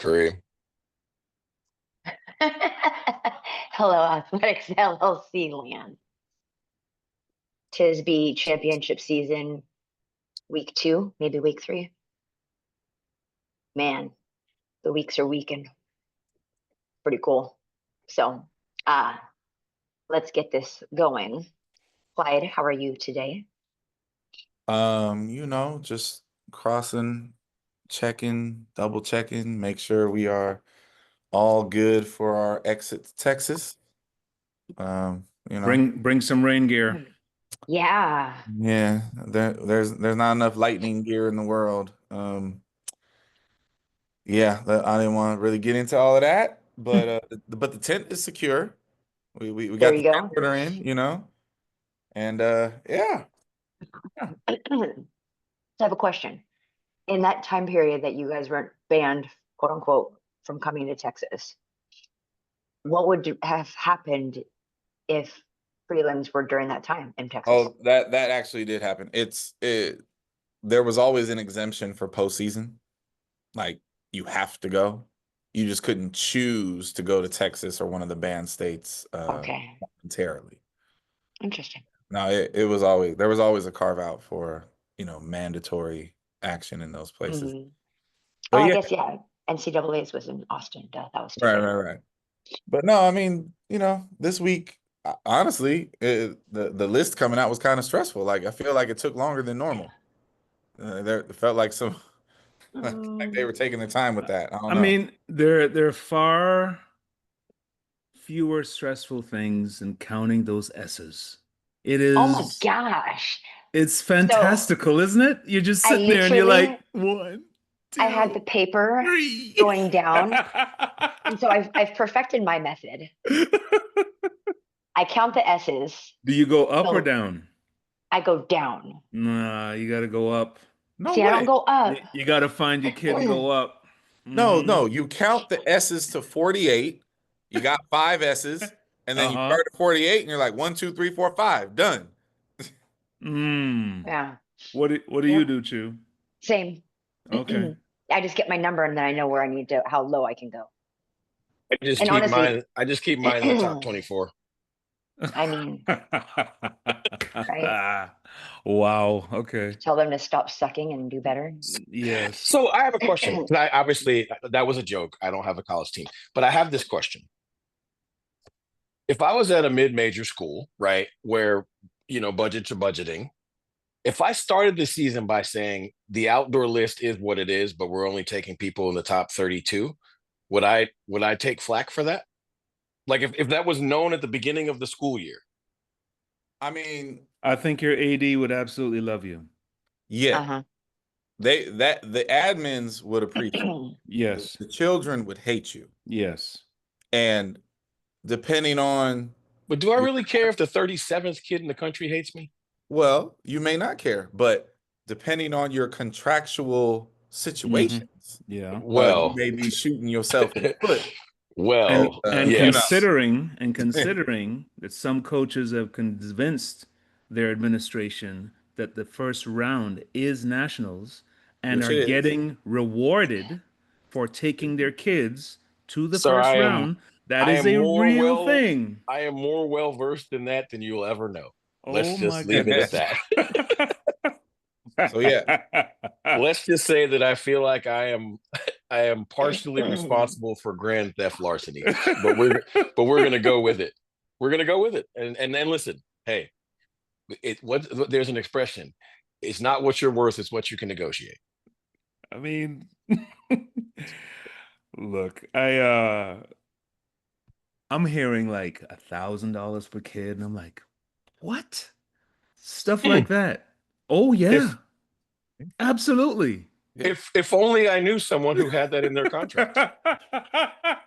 Kareem. Hello, Athletics LLC land. TISB championship season, week 2, maybe week 3. Man, the weeks are weaking. Pretty cool. So, let's get this going. Clyde, how are you today? Just crossing, checking, double checking, make sure we are all good for our exit to Texas. Bring some rain gear. Yeah. Yeah, there's not enough lightning gear in the world. Yeah, I didn't want to really get into all of that, but the tent is secure. We There got the you tent go. order in, and yeah. So I have a question. In that time period that you guys weren't banned, quote unquote, from coming to Texas, what would have happened if prelims were during that time in Texas? Oh, that actually did happen. There was always an exemption for postseason. Like, you have to go. You just couldn't choose to go to Texas or one of the banned states Okay. voluntarily. Interesting. No, there was always a carve out for, mandatory action in those places. Mm-hmm. But I yeah. guess, yeah. NCAA's was in Austin. That was Right. But no, I mean, this week, honestly, the list coming out was kind of stressful. Like, I feel like it took longer than normal. It felt like like they were taking their time with that. I don't know. mean, there are far fewer stressful things than counting those S's. It is. Oh my gosh. It's fantastical, isn't it? You're just sitting there and you're like, 1, 2, I had the paper 3 going down. And so I've perfected my method. I count the S's. Do you go up or down? I go down. Nah, you got to go up. No See, way. I don't go up. You got to find your kid and go up. No, you count the S's to 48. You got 5 S's, and then you start at 48, and you're like 1, 2, 3, 4, 5, done. Yeah. What do you do, Chu? Same. Okay. I just get my number, and then I know where I need to, how low I can go. I just keep mine in the top 24. I mean, right? Wow. Okay. Tell them to stop sucking and do better. Yes. So I have a question. Obviously, that was a joke. I don't have a college team, but I have this question. If I was at a mid-major school, right, where, budgets are budgeting, if I started the season by saying the outdoor list is what it is, but we're only taking people in the top 32, would I take flack for that? Like, if that was known at the beginning of the school year? I mean, I think your AD would absolutely love you. Yeah. The admins would appreciate it. Yes. The children would hate you. Yes. And depending on... But do I really care if the 37th kid in the country hates me? Well, you may not care, but depending on your contractual situations, yeah, you may be shooting yourself in the foot. Well, and considering that some coaches have convinced their administration that the first round is nationals and are getting rewarded for taking their kids to the first round, that is a real thing. I am more well versed in that than you'll ever know. Let's just my leave it at that. So yeah, let's just say that I feel like I am partially responsible for grand theft larceny, but we're gonna go with it. We're gonna go with it, and then listen. Hey, there's an expression. It's not what you're worth; it's what you can negotiate. I mean, look, I'm hearing like $1,000 per kid, and I'm like, what? Stuff like that. Oh yeah. Absolutely. If only I knew someone who had that in their contract.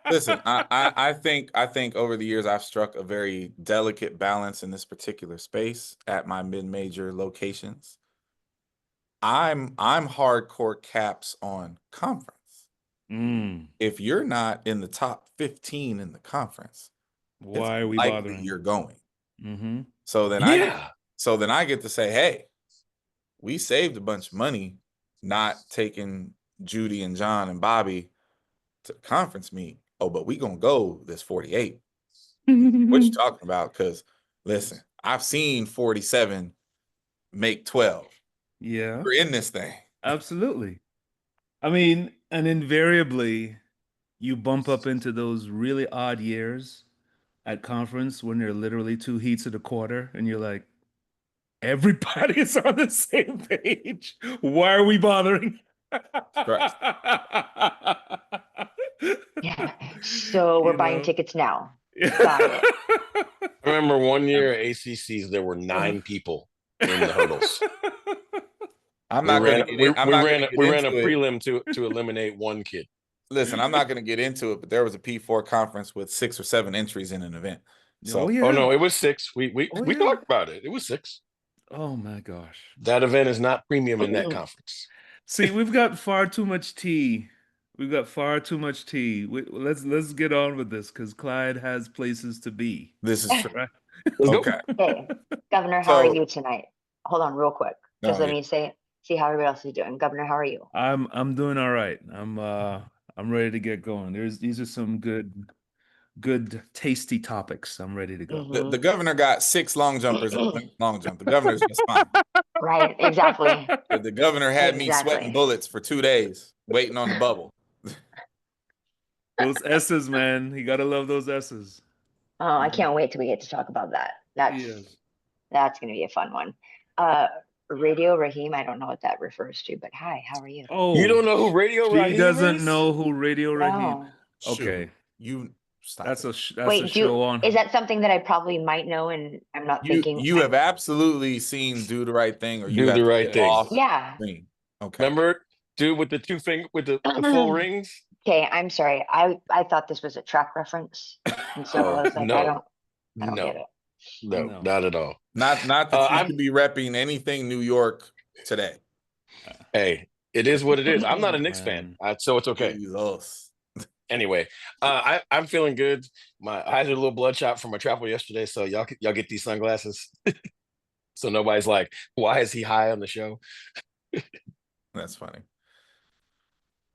Listen, I think over the years I've struck a very delicate balance in this particular space at my mid-major locations. I'm hardcore caps on conference. If you're not in the top 15 in the conference, why are we likely bothering? You're going. So then I get to say, hey, we saved a bunch of money not taking Judy and John and Bobby to the conference meet. Oh, but we gonna go this 48. What you talking about? Because listen, I've seen 47 make 12. Yeah, We're in this thing. absolutely. I mean, and invariably, you bump up into those really odd years at conference when there are literally 2 heats of the quarter, and you're like, everybody is on the same page. Why are we bothering? Correct. Yeah. So we're You buying know? tickets now. Got it. I remember one year at ACCs, there were 9 people in the hurdles. I'm We not ran gonna get we ran a into it. prelim to eliminate one kid. Listen, I'm not gonna get into it, but there was a P4 conference with 6 or 7 entries in an event. So Oh yeah. Oh no, it was 6. We Oh, yeah. talked about it. It was 6. Oh my gosh. That event is not premium in that conference. See, we've got far too much tea. We've got far too much tea. Let's get on with this because Clyde has places to be. this is true. Right? Let's go. Okay. Hey, Governor, how are So- you tonight? Hold on real quick. Just No, let me see how everybody else is doing. Governor, how are you? I'm doing all right. I'm ready to get going. These are some good tasty topics. I'm ready to go. Mhm. The governor got 6 long jumpers in the long jump. The governor's just fine. Right, exactly. The governor had me Exactly. sweating bullets for 2 days, waiting on the bubble. Those S's, man. You gotta love those S's. Oh, I can't wait till we get to talk about that. Yes. That's gonna be a fun one. Radio Raheem, I don't know what that refers to, but hi, how are you? Oh, You don't know who Radio she Raheem doesn't is? know who Radio Raheem. No. Okay, Shoot, you stop. that's it. that's Wait, a show on. is that something that I probably might know and I'm not thinking? You have absolutely seen Do the Right Thing, or you Do have the to Right get Thing. off Yeah. screen. Okay. Remember, dude with the 2 finger with the 4 rings? Okay, I'm sorry. I thought this was a track reference. And so I was like, I don't get it. No, No. not at all. Not that you I'm- should be repping anything New York today. Hey, it is what it is. I'm not a Oh, Knicks man. fan, so it's okay. Jesus. Anyway, I'm feeling good. My eyes are a little bloodshot from my travel yesterday, so y'all get these sunglasses, so nobody's like, "Why is he high on the show?" That's funny.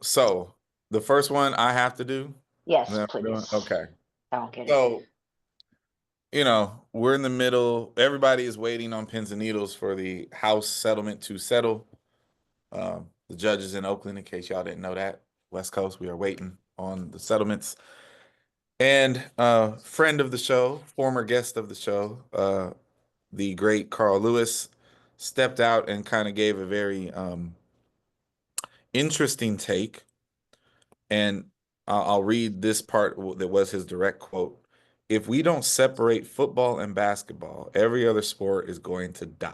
So the first one I have to do. Yes, Is that what we're doing? please. Okay. I don't get it. So, we're in the middle. Everybody is waiting on pins and needles for the House settlement to settle. The judges in Oakland, in case y'all didn't know that, West Coast, we are waiting on the settlements. And friend of the show, former guest of the show, the great Carl Lewis, stepped out and kind of gave a very interesting take. And I'll read this part that was his direct quote. If we don't separate football and basketball, every other sport is going to die.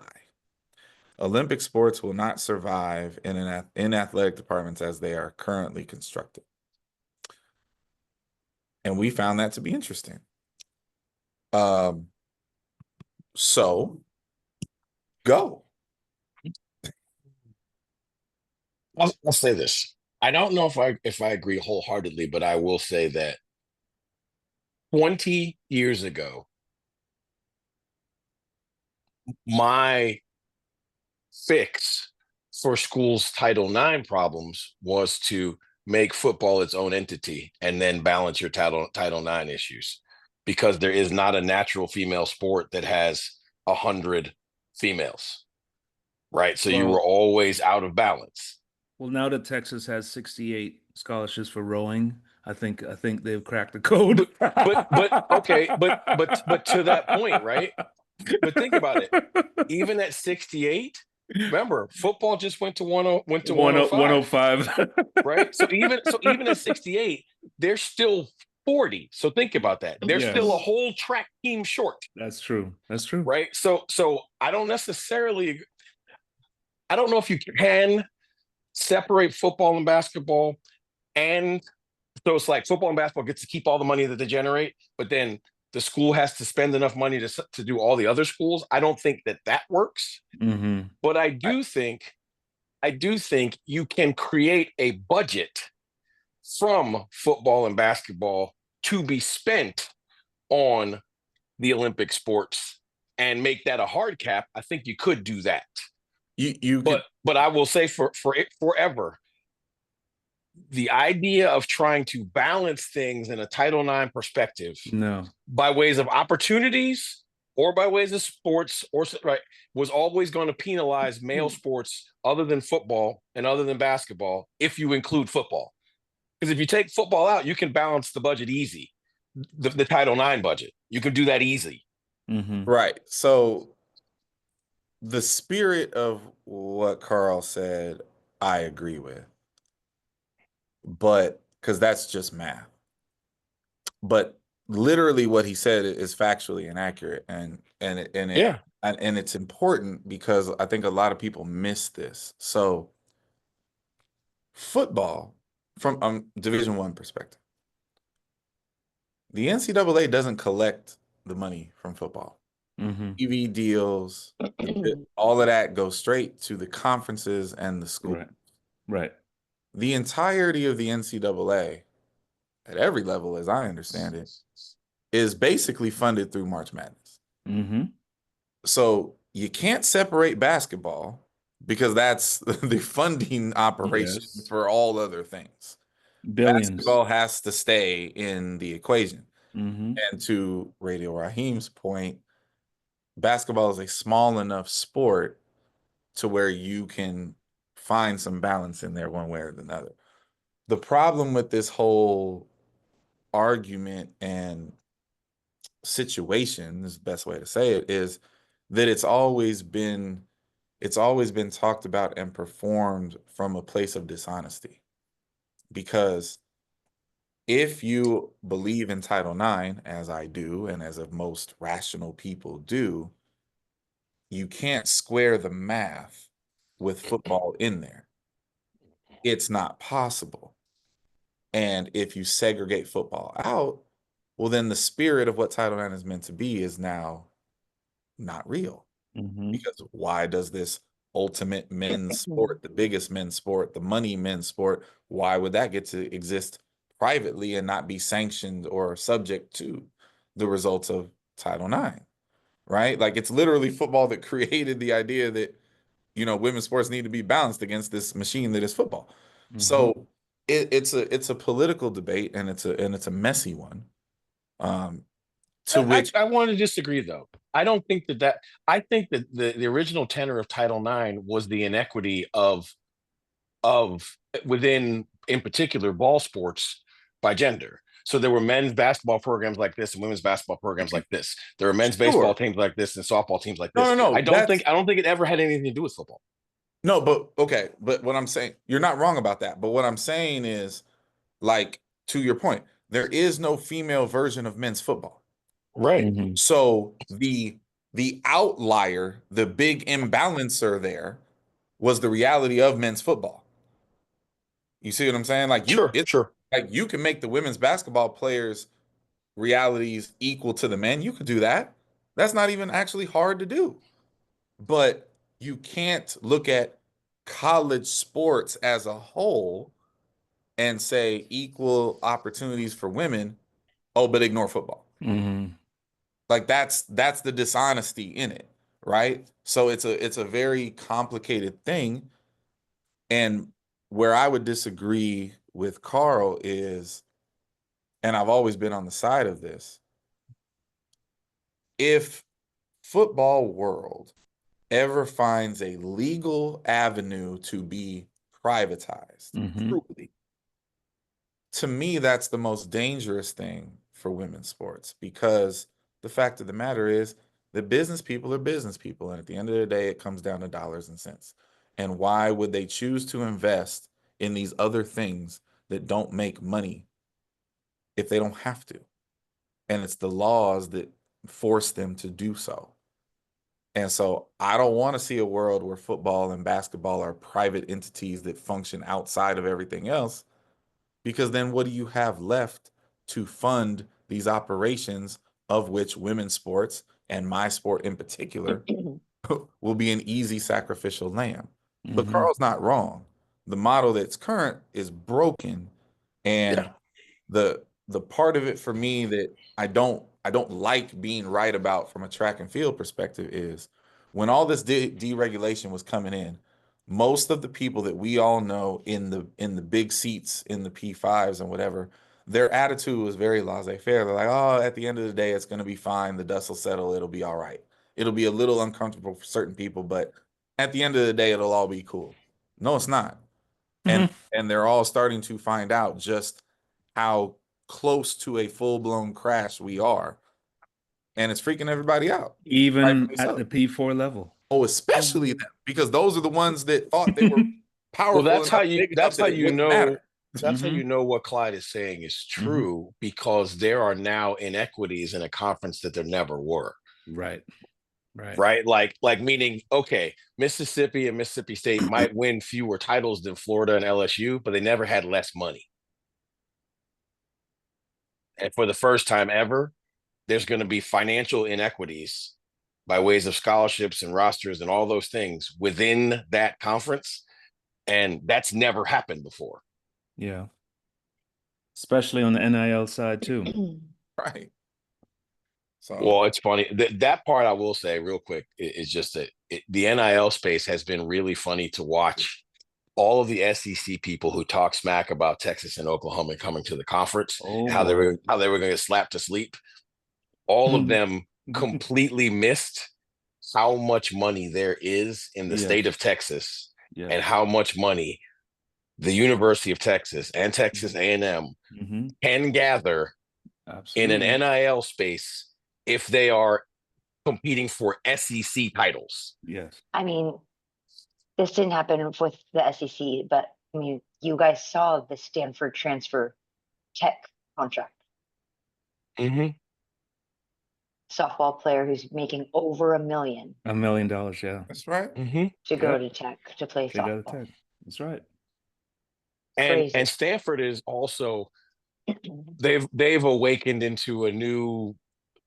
Olympic sports will not survive in athletic departments as they are currently constructed. And we found that to be interesting. So go. I'll say this. I don't know if I agree wholeheartedly, but I will say that 20 years ago, my fix for schools' Title IX problems was to make football its own entity and then balance your Title IX issues, because there is not a natural female sport that has 100 females, right? So you Well- were always out of balance. Well, now that Texas has 68 scholarships for rowing, I think they've cracked the code. But to that point, right? But think about it. Even at 68, remember, football just went to 105, 105. right? So even at 68, they're still 40. So think about that. They're Yes. still a whole track team short, That's true. That's true. right? So I don't know if you can separate football and basketball, and so it's like football and basketball gets to keep all the money that they generate, but then the school has to spend enough money to do all the other schools. I don't think that works. Mm-hmm. But I do think you can create a budget from football and basketball to be spent on the Olympic sports and make that a hard cap. I think you could do that. You But I will say for it forever, the idea of trying to balance things in a Title IX perspective No. by ways of opportunities or by ways of sports right was always going to penalize male sports other than football and other than basketball if you include football. Because if you take football out, you can balance the budget easy. The Title IX budget. You can do that easy. Right. So the spirit of what Carl said, I agree with. But because that's just math. But literally what he said is factually inaccurate. And it's important because I think a lot of people miss this. So football from Division I perspective. The NCAA doesn't collect the money from football. TV deals, all of that goes straight to the conferences and the school. Right. The entirety of the NCAA, at every level, as I understand it, is basically funded through March Madness. So you can't separate basketball because that's the funding operation for all other things. Billions. Basketball has to stay in the equation. And to Radio Raheem's point, basketball is a small enough sport to where you can find some balance in there one way or another. The problem with this whole argument and situation, is the best way to say it, is that it's always been talked about and performed from a place of dishonesty. Because if you believe in Title IX, as I do, and as of most rational people do, you can't square the math with football in there. It's not possible. And if you segregate football out, well, then the spirit of what Title IX is meant to be is now not real. Because why does this ultimate men's sport, the biggest men's sport, the money men's sport, why would that get to exist privately and not be sanctioned or subject to the results of Title IX? Right? Like, it's literally football that created the idea that, women's sports need to be balanced against this machine that is football. So it's a political debate, and it's a messy one. I want to disagree, though. I don't think that I think that the original tenor of Title IX was the inequity of within, in particular, ball sports by gender. So there were men's basketball programs like this and women's basketball programs like this. There were men's baseball teams like this and softball teams like this. No. I don't think it ever had anything to do with football. No, but okay. But what I'm saying, you're not wrong about that. But what I'm saying is, like, to your point, there is no female version of men's football. Right. So the outlier, the big imbalancer there was the reality of men's football. You see what I'm saying? Like, sure. Like, you can make the women's basketball players' realities equal to the men. You could do that. That's not even actually hard to do. But you can't look at college sports as a whole and say equal opportunities for women, but ignore football. Like, that's the dishonesty in it, right? So it's a very complicated thing. And where I would disagree with Carl is, and I've always been on the side of this, if football world ever finds a legal avenue to be privatized, truly, to me, that's the most dangerous thing for women's sports, because the fact of the matter is that business people are business people. And at the end of the day, it comes down to dollars and cents. And why would they choose to invest in these other things that don't make money if they don't have to? And it's the laws that force them to do so. And so I don't want to see a world where football and basketball are private entities that function outside of everything else, because then what do you have left to fund these operations, of which women's sports, and my sport in particular, will be an easy sacrificial lamb? But Carl's not wrong. The model that's current is broken. And the part of it for me that I don't like being right about from a track and field perspective is, when all this deregulation was coming in, most of the people that we all know in the big seats in the P5s and whatever, their attitude was very laissez-faire. They're like, oh, at the end of the day, it's going to be fine. The dust will settle. It'll be all right. It'll be a little uncomfortable for certain people, but at the end of the day, it'll all be cool. No, it's not. And they're all starting to find out just how close to a full-blown crash we are. And it's freaking everybody out. Even Rightfully at so. the P4 level. Oh, especially them, because those are the ones that thought they were powerful. Well, that's how enough, you. big enough That's that how it you wouldn't know. matter. That's how you know what Clyde is saying is true, because there are now inequities in a conference that there never were. Right. Right. Like meaning, okay, Mississippi and Mississippi State might win fewer titles than Florida and LSU, but they never had less money. And for the first time ever, there's going to be financial inequities by ways of scholarships and rosters and all those things within that conference. And that's never happened before. Yeah. Especially on the NIL side too. Right. So, Well, it's funny. That part I will say real quick is just that the NIL space has been really funny to watch. All of the SEC people who talk smack about Texas and Oklahoma coming to the conference, how they were going to get slapped to sleep. All of them completely missed how much money there is in the state of Texas, and how much money the University of Texas and Texas A&M can gather in an NIL space if they are competing for SEC titles. Yes. I mean, this didn't happen with the SEC, but I mean, you guys saw the Stanford transfer tech contract. Softball player who's making over $1 million. $1 million, yeah. that's right. To go to Tech to play softball. Tech. That's right. And Stanford is also they've awakened into a new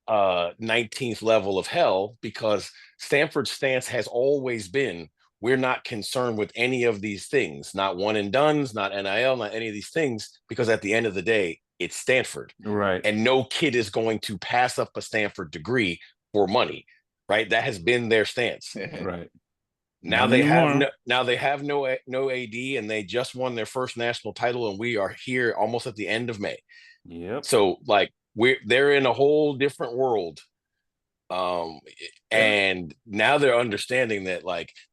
19th level of hell, because Stanford's stance has always been, we're not concerned with any of these things, not one and dones, not NIL, not any of these things, because at the end of the day, it's Stanford. Right. And no kid is going to pass up a Stanford degree for money. Right. That has been their stance. Right. Now they have no AD, and they just won their first national title, and we are here almost at the end of May. Yep. So like they're in a whole different world. And now they're understanding that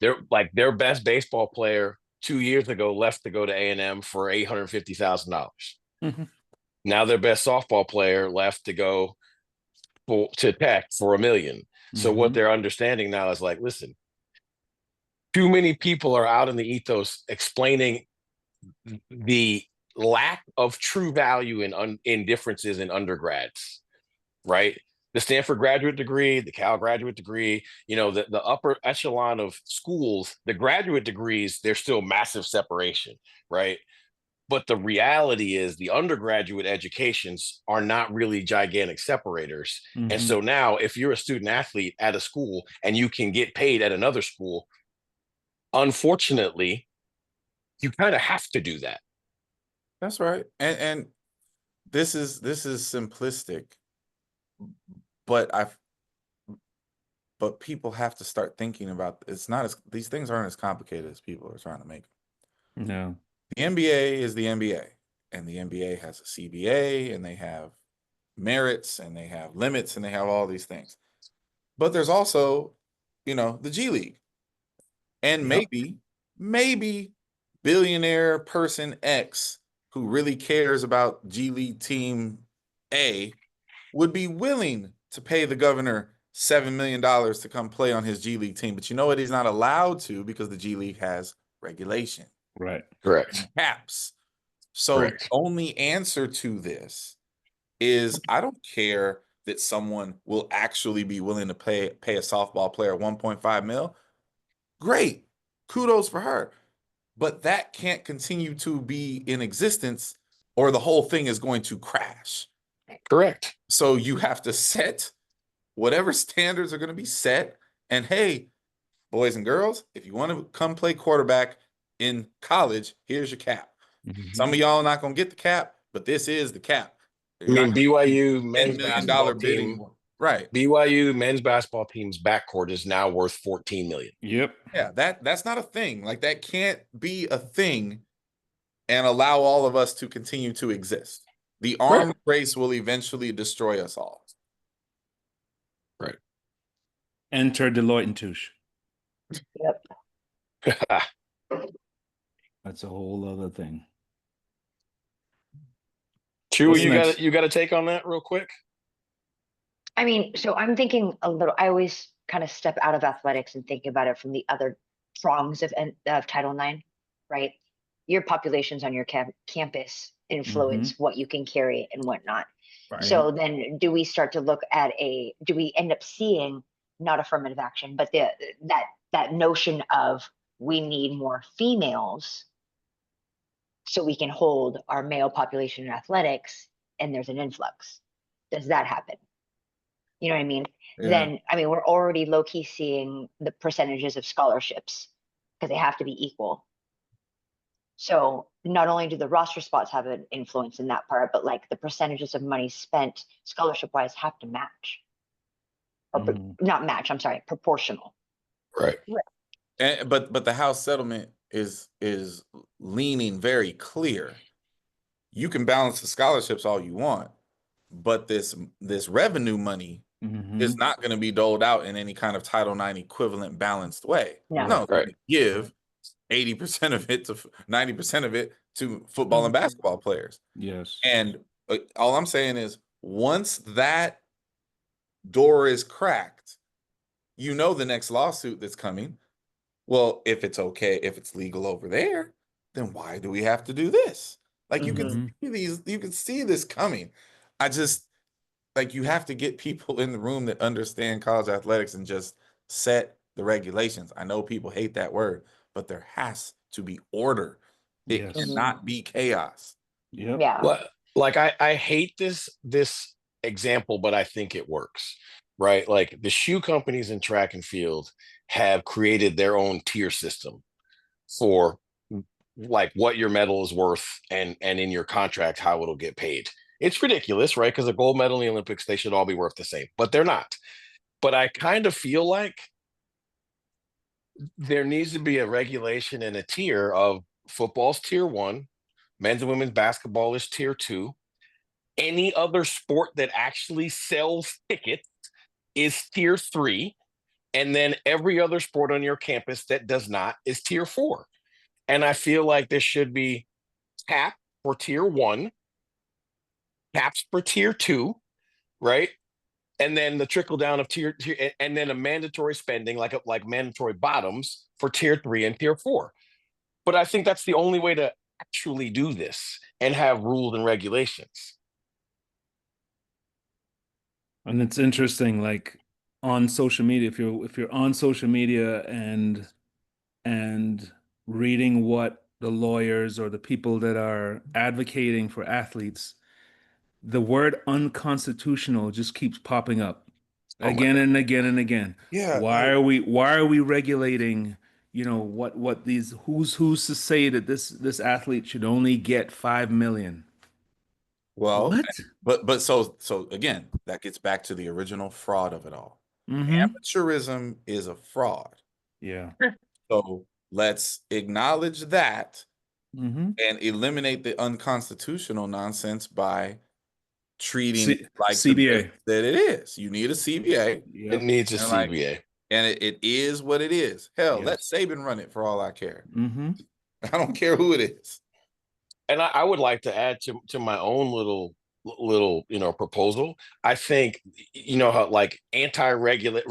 their best baseball player 2 years ago left to go to A&M for $850,000. Now their best softball player left to go to Tech for $1 million. So what they're understanding now is like, listen, too many people are out in the ethos explaining the lack of true value in differences in undergrads, right? The Stanford graduate degree, the Cal graduate degree, the upper echelon of schools, the graduate degrees, there's still massive separation, right? But the reality is the undergraduate educations are not really gigantic separators. And so now if you're a student athlete at a school and you can get paid at another school, unfortunately, you kind of have to do that. That's right. And this is simplistic, but people have to start thinking about these things aren't as complicated as people are trying to make them. No. The NBA is the NBA, and the NBA has a CBA, and they have merits, and they have limits, and they have all these things. But there's also, the G League. And maybe billionaire person X who really cares about G League team A would be willing to pay the governor $7 million to come play on his G League team. But you know what? He's not allowed to, because the G League has regulation. Right. Correct. Caps. So the only answer to this is, I don't care that someone will actually be willing to pay a softball player 1.5 mil. Great. Kudos for her. But that can't continue to be in existence, or the whole thing is going to crash. Correct. So you have to set whatever standards are going to be set. And hey, boys and girls, if you want to come play quarterback in college, here's your cap. Some of y'all are not going to get the cap, but this is the cap. I mean, BYU men's $10 million basketball bidding. team. Right. BYU men's basketball team's backcourt is now worth 14 million. Yep. Yeah, that's not a thing. Like, that can't be a thing and allow all of us to continue to exist. The arms race will eventually destroy us all. Right. Enter Deloitte and Touche. Yep. That's a whole other thing. Chewy, What's you next? got a take on that real quick? I mean, so I'm thinking a little, I always kind of step out of athletics and think about it from the other prongs of Title IX, right? Your populations on your campus influence what you can carry and whatnot. Right. So then do we start to look at do we end up seeing not affirmative action, but that notion of we need more females so we can hold our male population in athletics, and there's an influx. Does that happen? You know what I mean? Yeah. Then, I mean, we're already low key seeing the percentages of scholarships because they have to be equal. So not only do the roster spots have an influence in that part, but like the percentages of money spent scholarship wise have to match. Or not match, I'm sorry, proportional. Right. But the House settlement is leaning very clear. You can balance the scholarships all you want, but this revenue money is not going to be doled out in any kind of Title IX equivalent balanced way. No, Right. give 80% of it to 90% of it to football and basketball players. Yes. And all I'm saying is, once that door is cracked, you know the next lawsuit that's coming. Well, if it's okay, if it's legal over there, then why do we have to do this? Like, you can see this coming. I just, like, you have to get people in the room that understand college athletics and just set the regulations. I know people hate that word, but there has to be order. It cannot be chaos. Yep. Yeah. Well, like I hate this example, but I think it works, right? Like the shoe companies in track and field have created their own tier system for like what your medal is worth and in your contract how it'll get paid. It's ridiculous, right? Because a gold medal in the Olympics, they should all be worth the same, but they're not. But I kind of feel like there needs to be a regulation and a tier of football's tier 1, men's and women's basketball is tier 2. Any other sport that actually sells tickets is tier 3. And then every other sport on your campus that does not is tier 4. And I feel like there should be cap for tier 1, caps for tier 2, right? And then the trickle down of tier, and then a mandatory spending like mandatory bottoms for tier 3 and tier 4. But I think that's the only way to actually do this and have rules and regulations. And it's interesting, like on social media, if you're on social media and reading what the lawyers or the people that are advocating for athletes, the word unconstitutional just keeps popping up again and again and again. Yeah. Why are we regulating, you know, what these who's to say that this athlete should only get 5 million? Well, What? but so again, that gets back to the original fraud of it all. Amateurism is a fraud. Yeah. So let's acknowledge that and eliminate the unconstitutional nonsense by treating it like CBA that it is. You need a CBA. Yep. It needs a And CBA. And it is what it is. Hell, let Saban run it for all I care. I don't care who it is. And I would like to add to my own little proposal. I think how like anti-regulate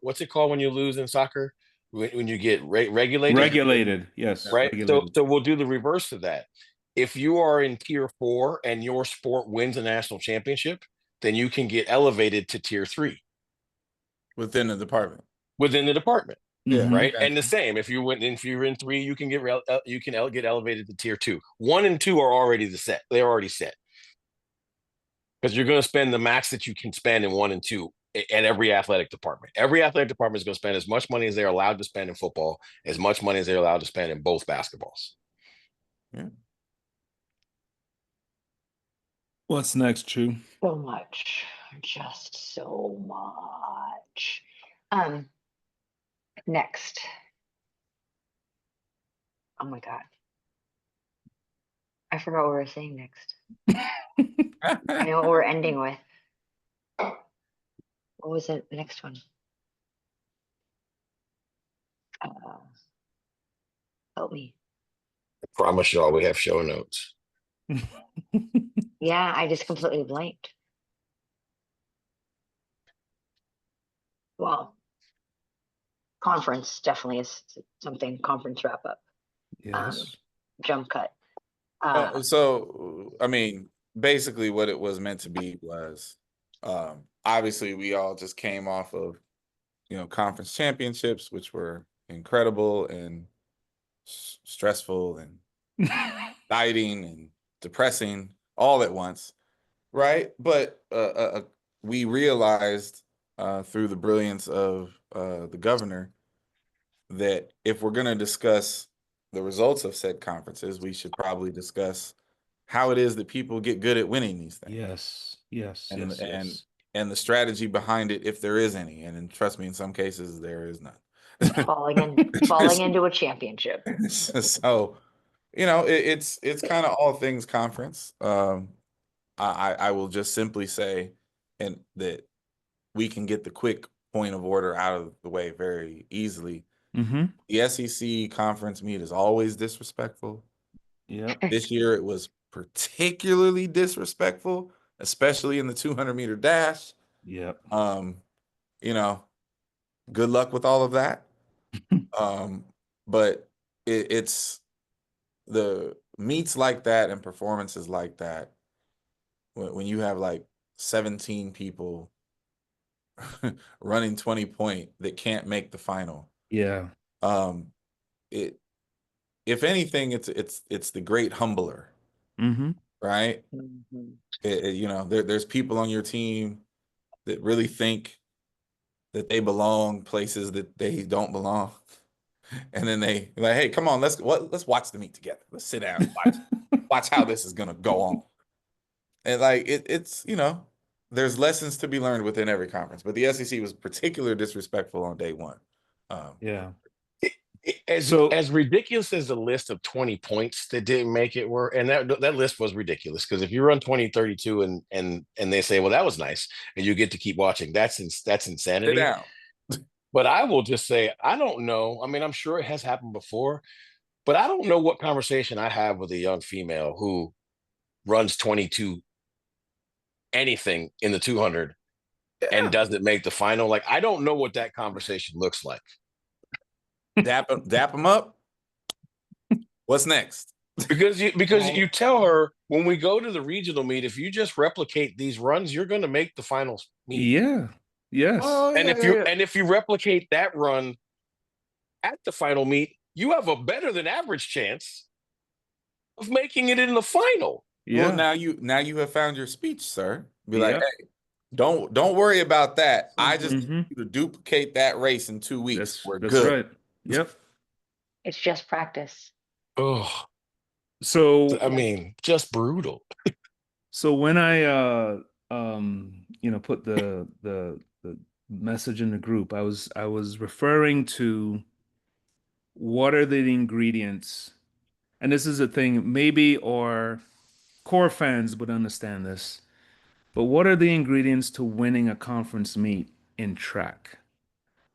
what's it called when you lose in soccer, when you get regulated, yes, right? regulated. So we'll do the reverse of that. If you are in tier 4 and your sport wins a national championship, then you can get elevated to tier 3 within the department. Yeah, right. And the same, if you're in 3, you can get get elevated to tier 2. 1 and 2 are already they're already set, because you're going to spend the max that you can spend in 1 and 2 at every athletic department. Every athletic department is going to spend as much money as they're allowed to spend in football, as much money as they're allowed to spend in both basketballs. Yeah. What's next, Chu? So much. just so much. Next. Oh my God. I forgot what we were saying next. I know what we're ending with. What was the next one? Help me. I promise y'all we have show notes. Yeah, I just completely blanked. Well, conference definitely is something. Conference wrap up. Yes. Jump cut. So, I mean, basically what it was meant to be was, obviously we all just came off of, conference championships, which were incredible and stressful and dieting and depressing all at once, right? But we realized through the brilliance of the governor that if we're going to discuss the results of said conferences, we should probably discuss how it is that people get good at winning these things. Yes. Yes. And Yes. Yes. and the strategy behind it, if there is any. And trust me, in some cases there is none. Falling into a championship. So, it's kind of all things conference. I will just simply say, and that we can get the quick point of order out of the way very easily. Mm-hmm. The SEC conference meet is always disrespectful. Yeah. This year it was particularly disrespectful, especially in the 200-meter dash. Yep. Good luck with all of that. But it's the meets like that and performances like that, when you have like 17 people running 20 point that can't make the final. Yeah. If anything, it's the great humbler, Mm-hmm. right? There's people on your team that really think that they belong places that they don't belong, and then they like, hey, come on, let's watch the meet together. Let's sit down and watch how this is gonna go on. And like it's there's lessons to be learned within every conference, but the SEC was particularly disrespectful on day one. Yeah. As ridiculous as the list of 20 points that didn't make it were, and that list was ridiculous, because if you run 20-32 and they say, well, that was nice, and you get to keep watching, that's insanity. Sit down. But I will just say, I don't know. I mean, I'm sure it has happened before, but I don't know what conversation I have with a young female who runs 22 anything in the 200 and doesn't make the final. Like, I don't know what that conversation looks like. Dap them up. What's next? Because Right. you tell her, when we go to the regional meet, if you just replicate these runs, you're going to make the finals meet. Yeah. Yes. Oh, And if you replicate that run at the final meet, you have a better than average chance of making it in the final. Yeah. Well, now you have found your speech, sir. Be like, hey, don't worry about that. I just need you to duplicate that race in 2 weeks. We're that's good. Right. Yep. It's just practice. Oh, So I mean, just brutal. So when I put the message in the group, I was referring to what are the ingredients, and this is a thing maybe or core fans would understand this, but what are the ingredients to winning a conference meet in track?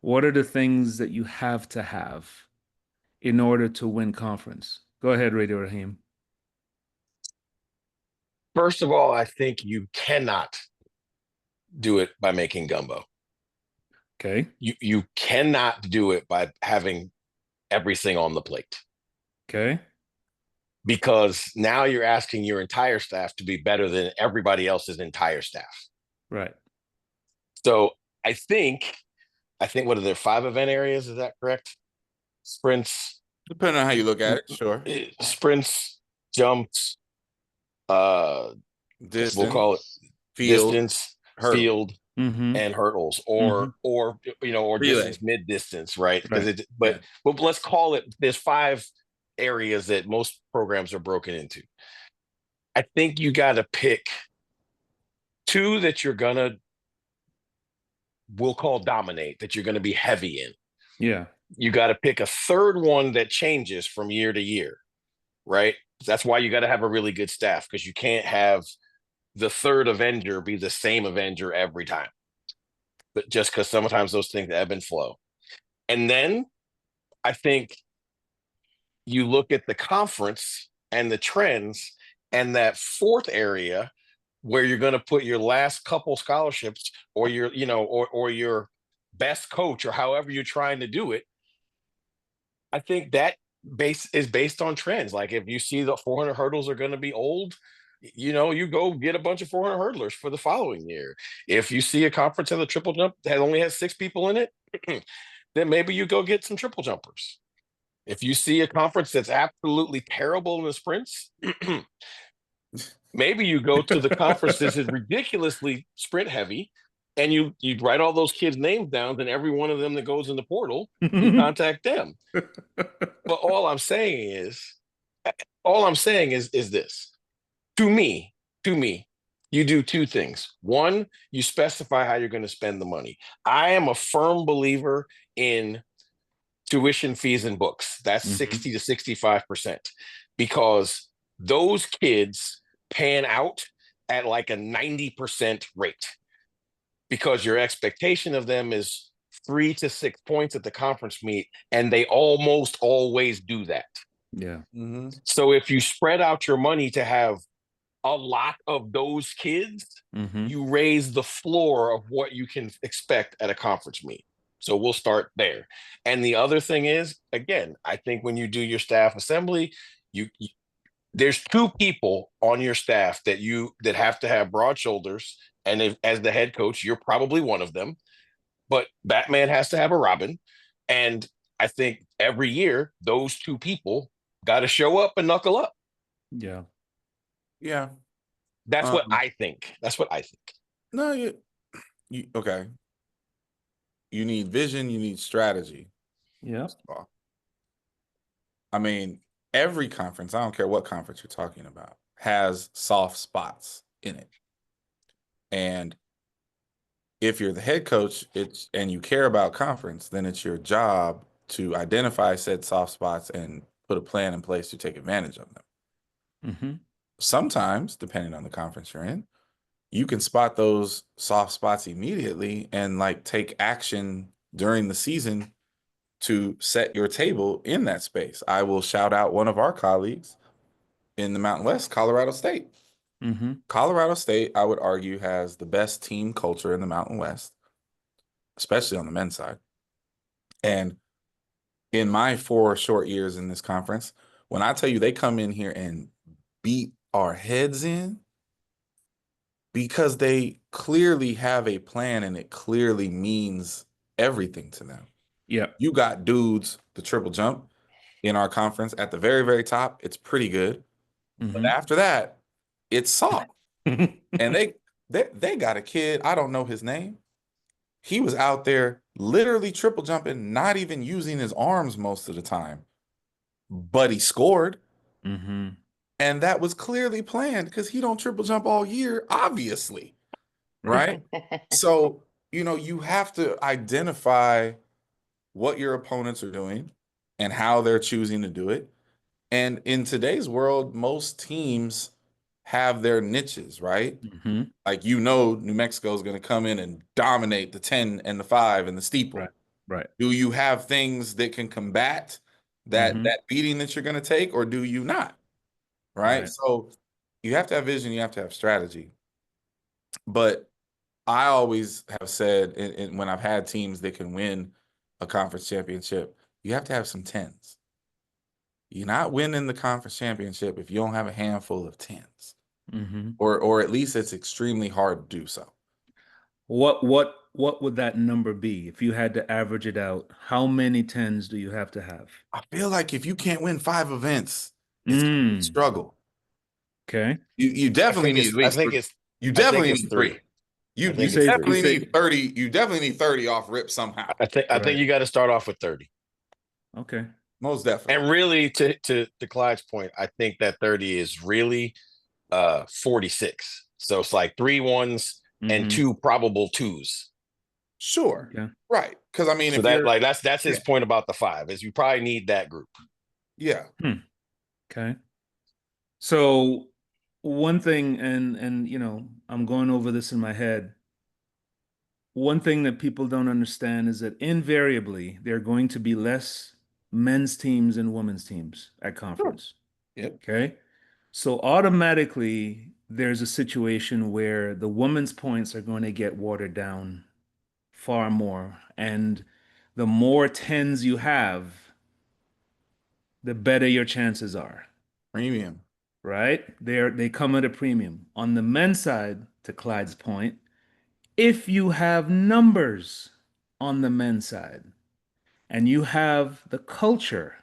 What are the things that you have to have in order to win conference? Go ahead, Radio Raheem. First of all, I think you cannot do it by making gumbo. Okay. You cannot do it by having everything on the plate. Okay. Because now you're asking your entire staff to be better than everybody else's entire staff. Right. So I think what are there, 5 event areas? Is that correct? Sprints. Depending on how you look at it, sure. Sprints, jumps, Distance, we'll call it distance, field, and hurdles, or distance, mid distance, right? Because but let's call it, there's 5 areas that most programs are broken into. I think you got to pick 2 that you're gonna we'll call dominate, that you're going to be heavy in. Yeah. You got to pick a third one that changes from year to year, right? That's why you got to have a really good staff, because you can't have the third Avenger be the same Avenger every time. But just because sometimes those things ebb and flow. And then I think you look at the conference and the trends, and that fourth area where you're going to put your last couple scholarships, or your, or your best coach, or however you're trying to do it. I think that is based on trends. Like if you see the 400 hurdles are going to be old, you go get a bunch of 400 hurdlers for the following year. If you see a conference has a triple jump that only has 6 people in it, then maybe you go get some triple jumpers. If you see a conference that's absolutely terrible in the sprints, maybe you go to the conference that is ridiculously sprint heavy, and you write all those kids' names down, and every one of them that goes in the portal, you contact them. But all I'm saying is this. To me, you do 2 things. One, you specify how you're going to spend the money. I am a firm believer in tuition, fees, and books. That's 60 to 65%, because those kids pan out at like a 90% rate, because your expectation of them is 3 to 6 points at the conference meet, and they almost always do that. Yeah. So if you spread out your money to have a lot of those kids, you raise the floor of what you can expect at a conference meet. So we'll start there. And the other thing is, again, I think when you do your staff assembly, there's 2 people on your staff that have to have broad shoulders. And as the head coach, you're probably one of them. But Batman has to have a Robin. And I think every year, those 2 people got to show up and knuckle up. Yeah. Yeah. That's what I think. No, you okay. You need vision, you need strategy. Yeah. I mean, every conference, I don't care what conference you're talking about, has soft spots in it. And if you're the head coach, and you care about conference, then it's your job to identify said soft spots and put a plan in place to take advantage of them. Sometimes, depending on the conference you're in, you can spot those soft spots immediately and like take action during the season to set your table in that space. I will shout out one of our colleagues in the Mountain West, Colorado State. Colorado State, I would argue, has the best team culture in the Mountain West, especially on the men's side. And in my 4 short years in this conference, when I tell you they come in here and beat our heads in, because they clearly have a plan and it clearly means everything to them. Yeah. You got dudes, the triple jump in our conference at the very, very top. It's pretty good. But after that, it's soft. And they got a kid, I don't know his name. He was out there literally triple jumping, not even using his arms most of the time, but he scored. And that was clearly planned, because he don't triple jump all year, obviously. Right? So, you have to identify what your opponents are doing and how they're choosing to do it. And in today's world, most teams have their niches, right? Like, New Mexico is going to come in and dominate the 10 and the 5 and the steeple. Right. Do you have things that can combat that beating that you're going to take, or do you not? Right? So you have to have vision, you have to have strategy. But I always have said, when I've had teams that can win a conference championship, you have to have some 10s. You're not winning the conference championship if you don't have a handful of 10s. Or at least it's extremely hard to do so. What would that number be if you had to average it out? How many 10s do you have to have? I feel like if you can't win 5 events, it's a struggle. Okay. You definitely need at least 3. You definitely need 3. You definitely need 30. You definitely need 30 off rip somehow. I think you got to start off with 30. Okay. Most definitely. And really, to Clyde's point, I think that 30 is really 46. So it's like 3 1s and 2 probable 2s. Sure. Yeah. Right. Because I mean, So if that you're like that's his point about the 5 is you probably need that group. yeah. Okay. So one thing, and I'm going over this in my head. One thing that people don't understand is that invariably there are going to be less men's teams and women's teams at conference. Yep. Okay. So automatically there's a situation where the women's points are going to get watered down far more. And the more tens you have, the better your chances are. Premium. Right? They come at a premium. On the men's side, to Clyde's point, if you have numbers on the men's side and you have the culture,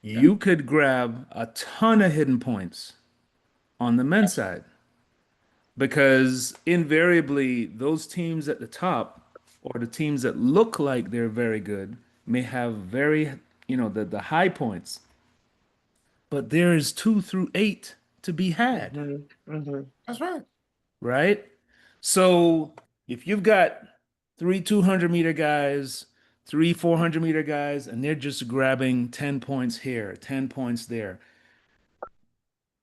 you could grab a ton of hidden points on the men's side because invariably those teams at the top or the teams that look like they're very good may have very, the high points, but there is 2 through 8 to be had. That's right. Right? So if you've got 3 200-meter guys, 3 400-meter guys, and they're just grabbing 10 points here, 10 points there,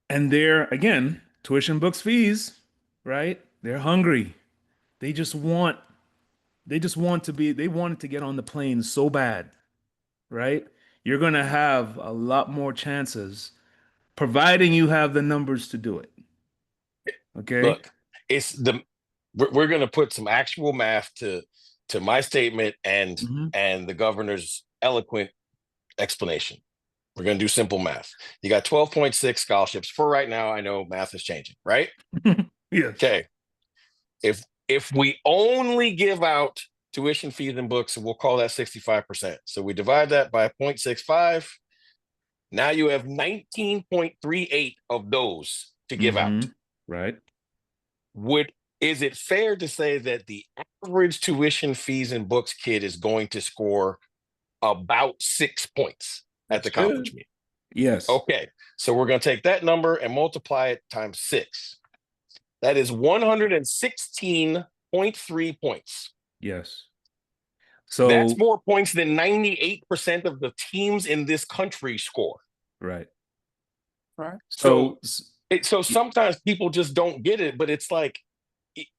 and they're, again, tuition, books, fees, right? They're hungry. They just want they wanted to get on the plane so bad, right? You're going to have a lot more chances, providing you have the numbers to do it. Okay? Look, we're going to put some actual math to my statement and the governor's eloquent explanation. We're going to do simple math. You got 12.6 scholarships for right now. I know math is changing, right? Yeah. Okay. If we only give out tuition, fees, and books, we'll call that 65%. So we divide that by 0.65. Now you have 19.38 of those to give out. Right. Is it fair to say that the average tuition, fees, and books kid is going to score about 6 points at the conference meet? Yes. Okay. So we're going to take that number and multiply it times 6. That is 116.3 points. Yes. So that's more points than 98% of the teams in this country score. Right. Right. So sometimes people just don't get it, but it's like,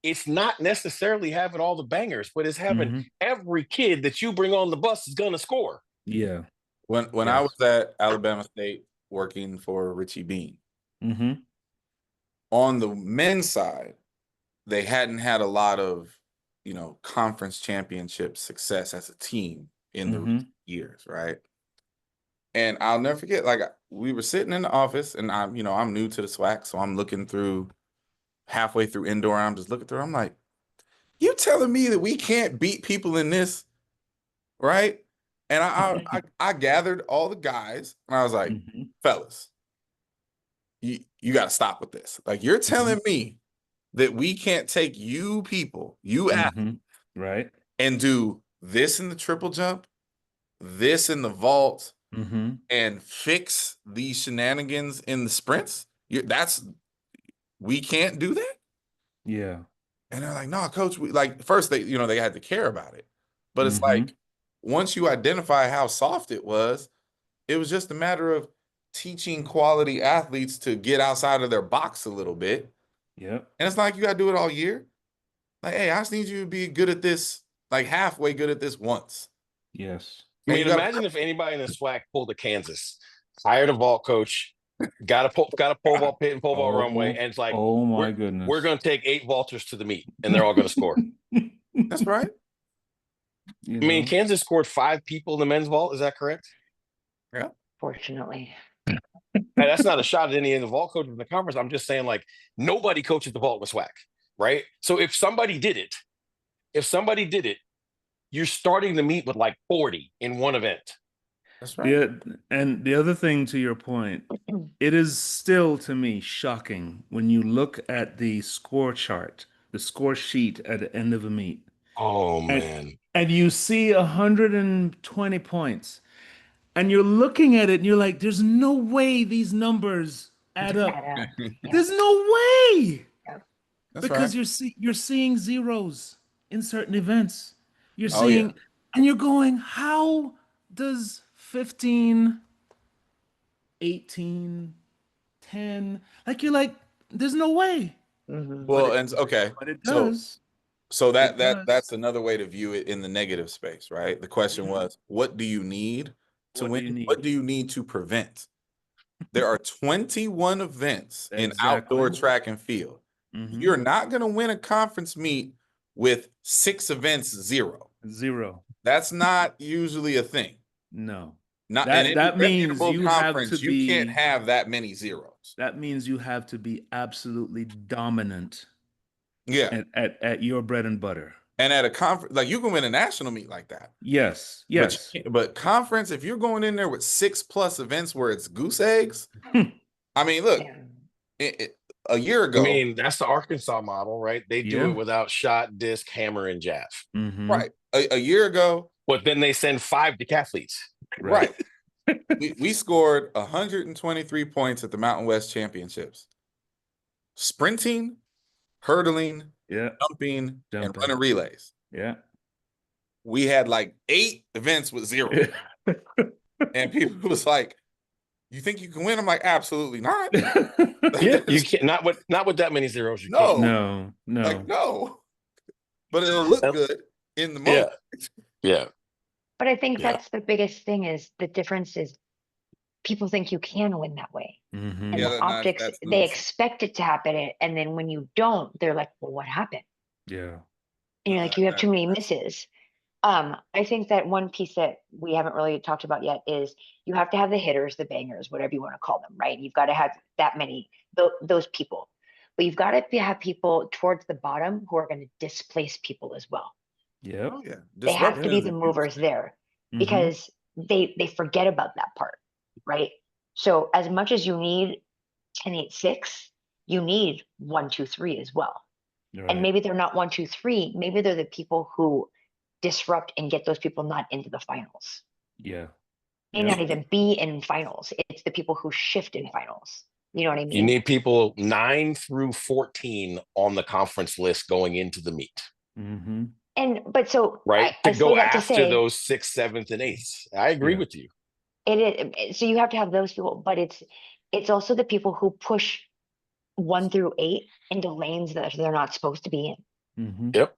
it's not necessarily having all the bangers, but it's having every kid that you bring on the bus is going to score. Yeah. When I was at Alabama State working for Richie Bean, on the men's side, they hadn't had a lot of, conference championship success as a team in the years, right? And I'll never forget, like, we were sitting in the office and I'm new to the SWAC, so I'm looking through halfway through indoor, I'm just looking through, I'm like, you telling me that we can't beat people in this, right? And I gathered all the guys and I was like, fellas, you got to stop with this. Like, you're telling me that we can't take you people, you athletes, right, and do this in the triple jump, this in the vault, and fix these shenanigans in the sprints? We can't do that? Yeah. And they're like, no, coach, first they had to care about it. But it's like, once you identify how soft it was just a matter of teaching quality athletes to get outside of their box a little bit. Yep. And it's like, you got to do it all year. Like, hey, I just need you to be good at this, like halfway good at this once. Yes. I mean, imagine if anybody in the SWAC pulled a Kansas, hired a vault coach, got a pole vault pit and pole vault runway, and it's like, oh my goodness, we're going to take 8 vaulters to the meet, and they're all going to score. That's right. I mean, Kansas scored 5 people in the men's vault. Is that correct? Yeah. Fortunately. Now, that's not a shot at any of the vault coaches in the conference. I'm just saying, like, nobody coaches the vault with SWAC, right? So if somebody did it, you're starting the meet with like 40 in one event. That's right. Yeah, and the other thing, to your point, it is still, to me, shocking when you look at the score chart, the score sheet at the end of a meet. Oh, man. And you see 120 points. And you're looking at it and you're like, there's no way these numbers add up. There's no way. That's Because right. you're seeing zeros. in certain events. You're Oh, yeah. seeing, and you're going, how does 15, 18, 10, like you're like, there's no way. Mhm. Well, and okay. But it So does. so It that's does. another way to view it in the negative space, right? The question Mhm. was, what do you need to What do you win? need? What do you need to prevent? There are 21 events in outdoor Exactly. track and field. Mhm. You're not going to win a conference meet with 6 events, 0. Zero. That's not usually a thing. No. Not in any That means reputable you have to conference, you can't be, have that many zeros. that means you have to be absolutely dominant Yeah. at your bread and butter. And at a conference, like you can win a national meet like that. Yes. But Yes. but conference, if you're going in there with 6+ events where it's goose eggs, I mean, look, Yeah. a year I ago, mean, that's the Arkansas model, right? They do Yeah. it without shot, disc, hammer, and jab. Mhm. right? A year ago, But then they send 5 decathletes. right? we scored 123 points at the Mountain West Championships. Sprinting, hurdling, Yeah. jumping, and Jumping. running relays. Yeah. We had like 8 events with 0. And people was like, "You think you can win?" I'm like, "Absolutely not." Yeah, you can't. Not with that many zeros. You can't. No, No. like no. But it'll look good in the moment. Yeah. But I think Yeah. that's the biggest thing is the difference is people think you can win that way. Mhm. And Yeah, the no, optics, that's they ludicrous. expect it to happen. And then when you don't, they're like, well, what happened? Yeah. And you're like, you have too many misses. I think that one piece that we haven't really talked about yet is you have to have the hitters, the bangers, whatever you want to call them, right? You've got to have that many, those people. But you've got to have people towards the bottom who are going to displace people as well. Yep. Oh yeah, They have to be disruption is a the huge movers thing. there Mhm. because they forget about that part, right? So as much as you need 10, 8, 6, you need 1, 2, 3 as well. And Right. maybe they're not 1, 2, 3. Maybe they're the people who disrupt and get those people not into the finals. Yeah. May Yeah. not even be in finals. It's the people who shift in finals. You know what I You mean? need people 9 through 14 on the conference list going into the meet, Mhm. And but so right? I To say go that to after say those 6th, 7th, and 8th. I agree Yeah. with you. so you have to have those people, but it's also the people who push 1 through 8 into lanes that they're not supposed to be in. Mhm. Yep.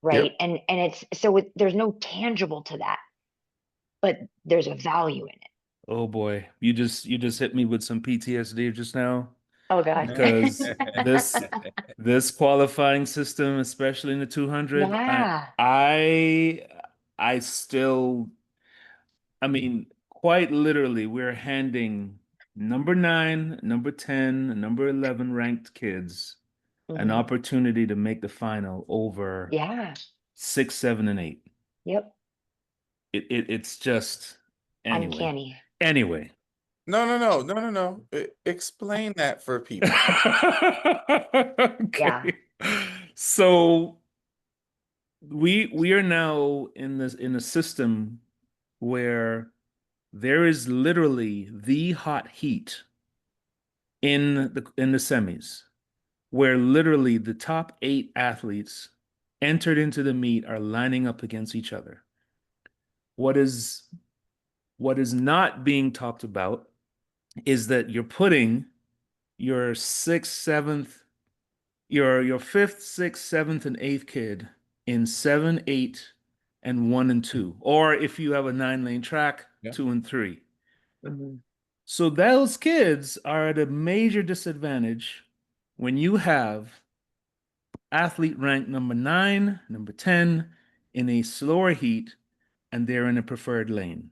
Right. And it's so there's no tangible to that, but there's a value in it. Oh boy, you just hit me with some PTSD just now Oh God. because this qualifying system, especially in the 200, Yeah. I still, I mean, quite literally, we're handing number 9, number 10, and number 11 ranked kids an Mhm. opportunity to make the final over Yeah. 6, 7, and 8. Yep. It's just anyway. Uncanny. Anyway. No. Explain that for people. Yeah. Okay. So we are now in a system where there is literally the hot heat in the semis, where literally the top 8 athletes entered into the meet are lining up against each other. What is not being talked about is that you're putting your 6th, 7th, your 5th, 6th, 7th, and 8th kid in 7, 8, and 1 and 2. Or if you have a 9-lane track, Yeah. 2 and 3. Mhm. So those kids are at a major disadvantage when you have athlete ranked number 9, number 10 in a slower heat, and they're in a preferred lane.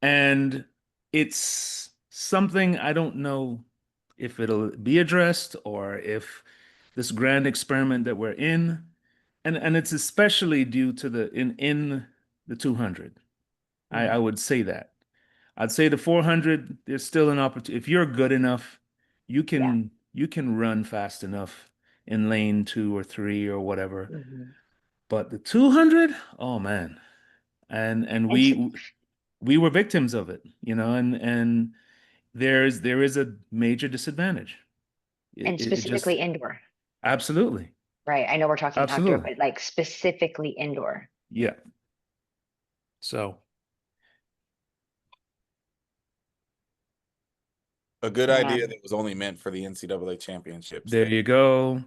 And it's something I don't know if it'll be addressed or if this grand experiment that we're in, and it's especially due to the in the 200. I would say that. I'd say the 400, there's still an opportunity. If you're good enough, you can run fast enough in lane 2 or 3 or whatever. Mhm. But the 200, oh man. And And we were victims of it, and there is a major disadvantage. It just specifically indoor, absolutely. right? I know we're talking outdoor, Absolutely. but like specifically indoor. Yeah. So A good Man. idea that was only meant for the NCAA championships. there you go.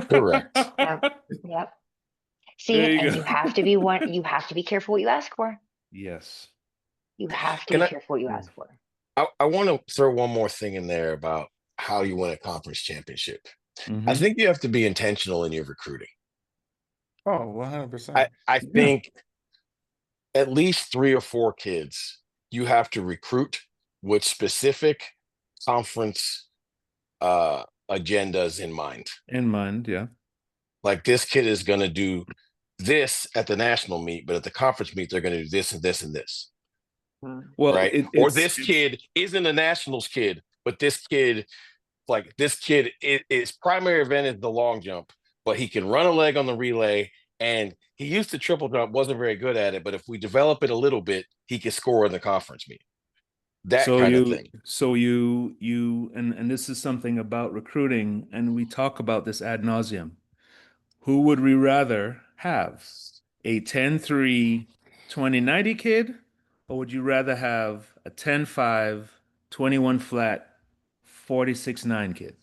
Correct. Yep. Yep. See, There you and go. you have to be careful what you ask for. Yes. You have to Can be I? careful what you ask for. I want to throw one more thing in there about how you win a conference championship. I Mhm. think you have to be intentional in your recruiting. Oh, 100%. I Yeah. think at least 3 or 4 kids you have to recruit with specific conference agendas in mind. In mind, yeah. Like this kid is going to do this at the national meet, but at the conference meet they're going to do this and this and this, Well, right? Or it's this kid isn't a nationals kid, but this kid his primary event is the long jump, but he can run a leg on the relay, and he used to triple jump, wasn't very good at it, but if we develop it a little bit, he can score in the conference meet. That so kind of you thing. so you and this is something about recruiting, and we talk about this ad nauseum. Who would we rather have? A 10-3, 20-90 kid, or would you rather have a 10-5, 21 flat, 46-9 kid?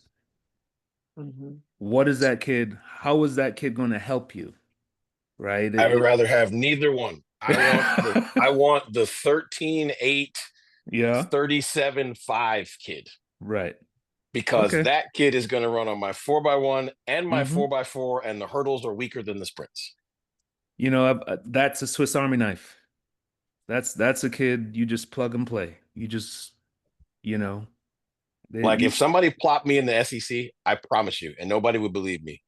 Mhm. What is that kid? How is that kid going to help you? Right? I would rather have neither one. I want the 13-8, Yeah, 37-5 kid, right. because Okay. that kid is going to run on my 4x1 and my Hmm. 4x4, and the hurdles are weaker than the sprints. That's a Swiss Army knife. That's a kid you just plug and play. You just, you know, they, Like if you, somebody plopped me in the SEC, I promise you, and nobody would believe me,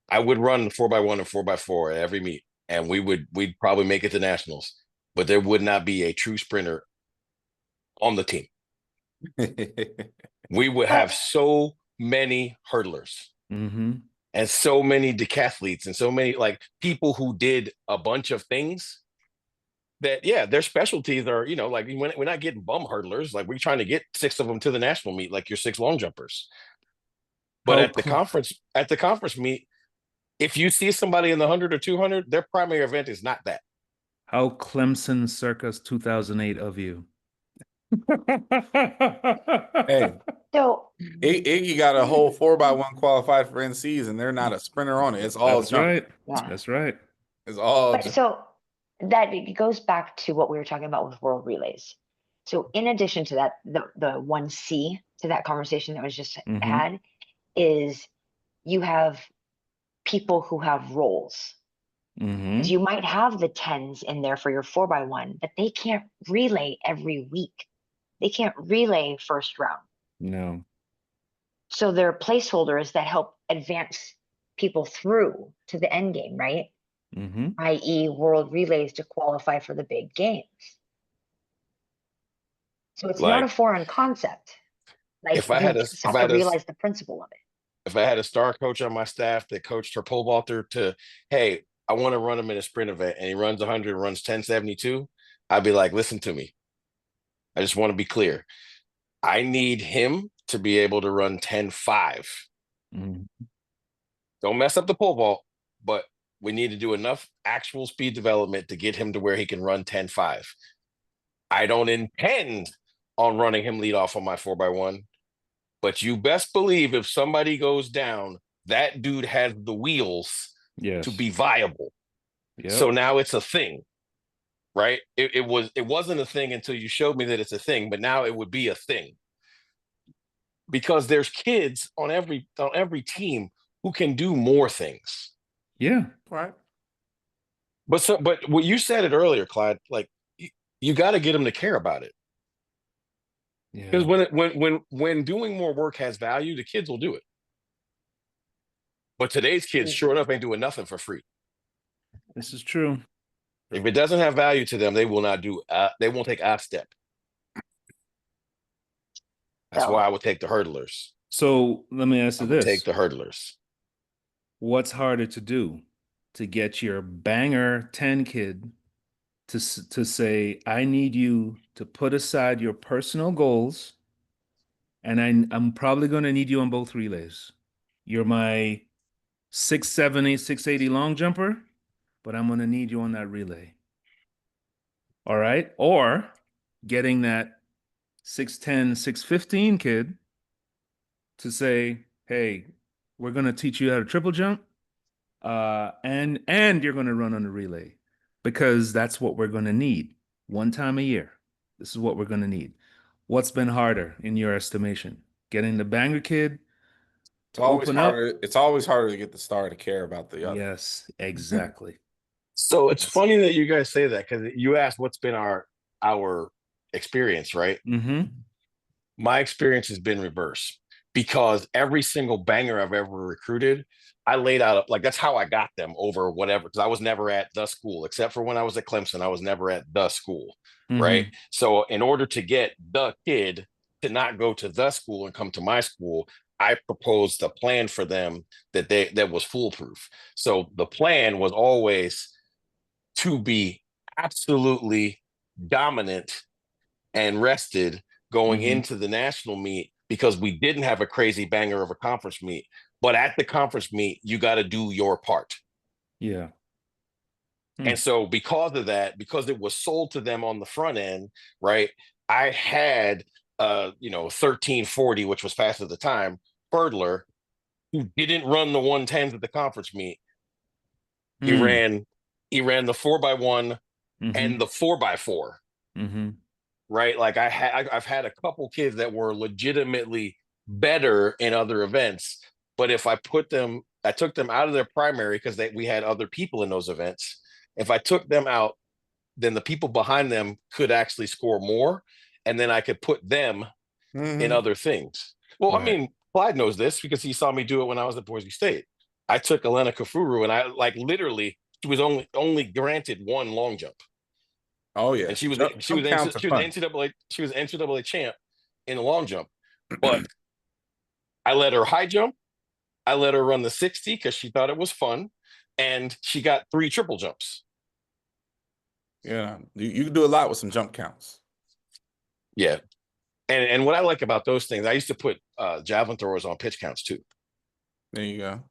I would run 4x1 and 4x4 at every meet, and we'd probably make it to nationals, but there would not be a true sprinter on the team. We would have But so many hurdlers hmm and so many decathletes and so many like people who did a bunch of things that, yeah, their specialties are, like we're not getting bum hurdlers. Like we're trying to get 6 of them to the national meet, like your 6 long jumpers. But how at the conference meet, if you see somebody in the 100 or 200, their primary event is not that. how Clemson circus 2008 of you. Hey, so Iggy got a whole 4x1 qualified for NCs, and they're not a sprinter on it. It's all That's jump. right. yeah. That's right. It's all But jump. so that it goes back to what we were talking about with world relays. So in addition to that, the 1C to that conversation that was just Hmm. had is you have people who have roles. Hmm. You might have the 10s in there for your 4x1, but they can't relay every week. They can't relay first round. No. So they're placeholders that help advance people through to the end game, right? Hmm. i.e., world relays to qualify for the big games. So it's not a Like foreign concept. Like if I you had a just if have I to had a realize the principle of it. if I had a star coach on my staff that coached her pole vaulter to, hey, I want to run him in a sprint event, and he runs 100, runs 1072, I'd be like, listen to me. I just want to be clear. I need him to be able to run 10.5. Hmm. Don't mess up the pole vault, but we need to do enough actual speed development to get him to where he can run 10.5. I don't intend on running him lead off on my 4x1, but you best believe if somebody goes down, that dude has the wheels to Yes. be viable. So Yep. now it's a thing, right? It wasn't a thing until you showed me that it's a thing, but now it would be a thing. Because there's kids on every team who can do more things. Yeah. Right. But what you said it earlier, Clyde, like you got to get them to care about it. Because Yeah. when doing more work has value, the kids will do it. But today's kids, sure enough, ain't doing nothing for free. This is true. If it doesn't have value to them, they will not do. They won't take a step. That's why So I would take the hurdlers. So let me ask I you would take this. the hurdlers. What's harder to do? To get your banger 10 kid to say, I need you to put aside your personal goals, and I'm probably going to need you on both relays. You're my 670, 680 long jumper, but I'm going to need you on that relay. All right. Or getting that 6'10, 6'15 kid to say, hey, we're going to teach you how to triple jump. And you're going to run on the relay because that's what we're going to need one time a year. This is what we're going to need. What's been harder in your estimation? Getting the banger kid to open up? It's always harder to get the star to care about the other. Yes, exactly. So it's funny that you guys say that because you asked what's been our experience, right? Mm-hmm. My experience has been reverse because every single banger I've ever recruited, I laid out like that's how I got them over whatever. Because I was never at the school, except for when I was at Clemson, I was never at the school, right? So in order to get the kid to not go to the school and come to my school, I proposed a plan for them that was foolproof. So the plan was always to be absolutely dominant and rested going into the national meet because we didn't have a crazy banger of a conference meet. But at the conference meet, you got to do your part. Yeah. And so because of that, because it was sold to them on the front end, right, I had 1340, which was fast at the time, Ferdler, who didn't run the 110s at the conference meet. He ran the 4x1 and the 4x4. Right? Like I've had a couple kids that were legitimately better in other events, but if I took them out of their primary because we had other people in those events. If I took them out, then the people behind them could actually score more, and then I could put them in other things. Well, I mean, Clyde knows this because he saw me do it when I was at Boise State. I took Elena Kafuru, and I literally she was only granted one long jump. Oh yeah, and she was NCAA champ in the long jump, but I let her high jump. I let her run the 60 because she thought it was fun, and she got 3 triple jumps. Yeah, you can do a lot with some jump counts. Yeah, and what I like about those things, I used to put javelin throwers on pitch counts too. There you go.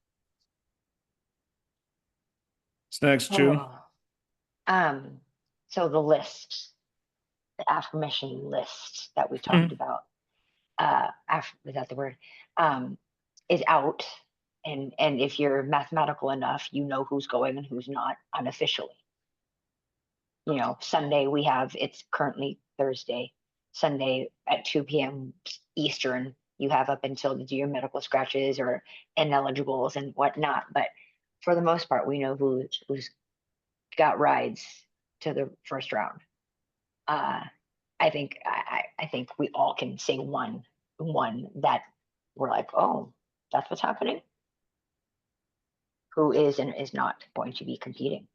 Snacks, Chew. So the list, the affirmation list that we talked about, is that the word, is out. And if you're mathematical enough, you know who's going and who's not unofficially. Sunday it's currently Thursday, Sunday at 2 p.m. Eastern, you have up until to do your medical scratches or ineligibles and whatnot. But for the most part, we know who's got rides to the first round. I think we all can say one that we're like, oh, that's what's happening. Who is and is not going to be competing?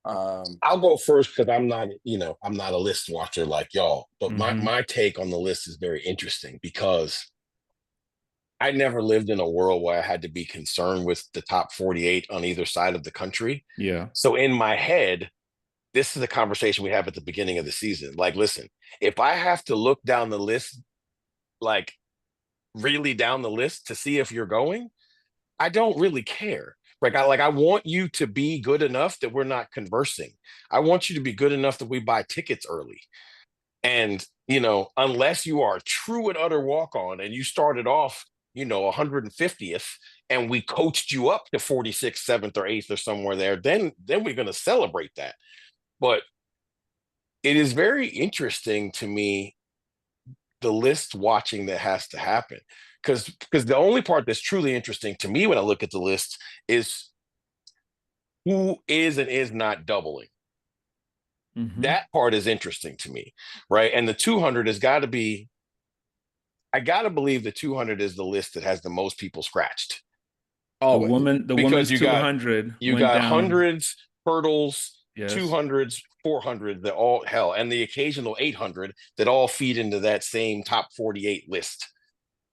I'll go first because I'm not a list watcher like y'all, but my take on the list is very interesting because I never lived in a world where I had to be concerned with the top 48 on either side of the country. Yeah. So in my head, this is a conversation we have at the beginning of the season. Like, listen, if I have to look down the list, like really down the list to see if you're going, I don't really care. I want you to be good enough that we're not conversing. I want you to be good enough that we buy tickets early. And, unless you are a true and utter walk-on and you started off, 150th and we coached you up to 46th, 7th, or 8th or somewhere there, then we're going to celebrate that. But it is very interesting to me, the list watching that has to happen. Because the only part that's truly interesting to me when I look at the list is who is and is not doubling. That part is interesting to me, right? And the 200 has got to be, I got to believe the 200 is the list that has the most people scratched. The women's 200 you went got down. hundreds, hurdles, Yes. 200s, 400 that all and the occasional 800 that all feed into that same top 48 list.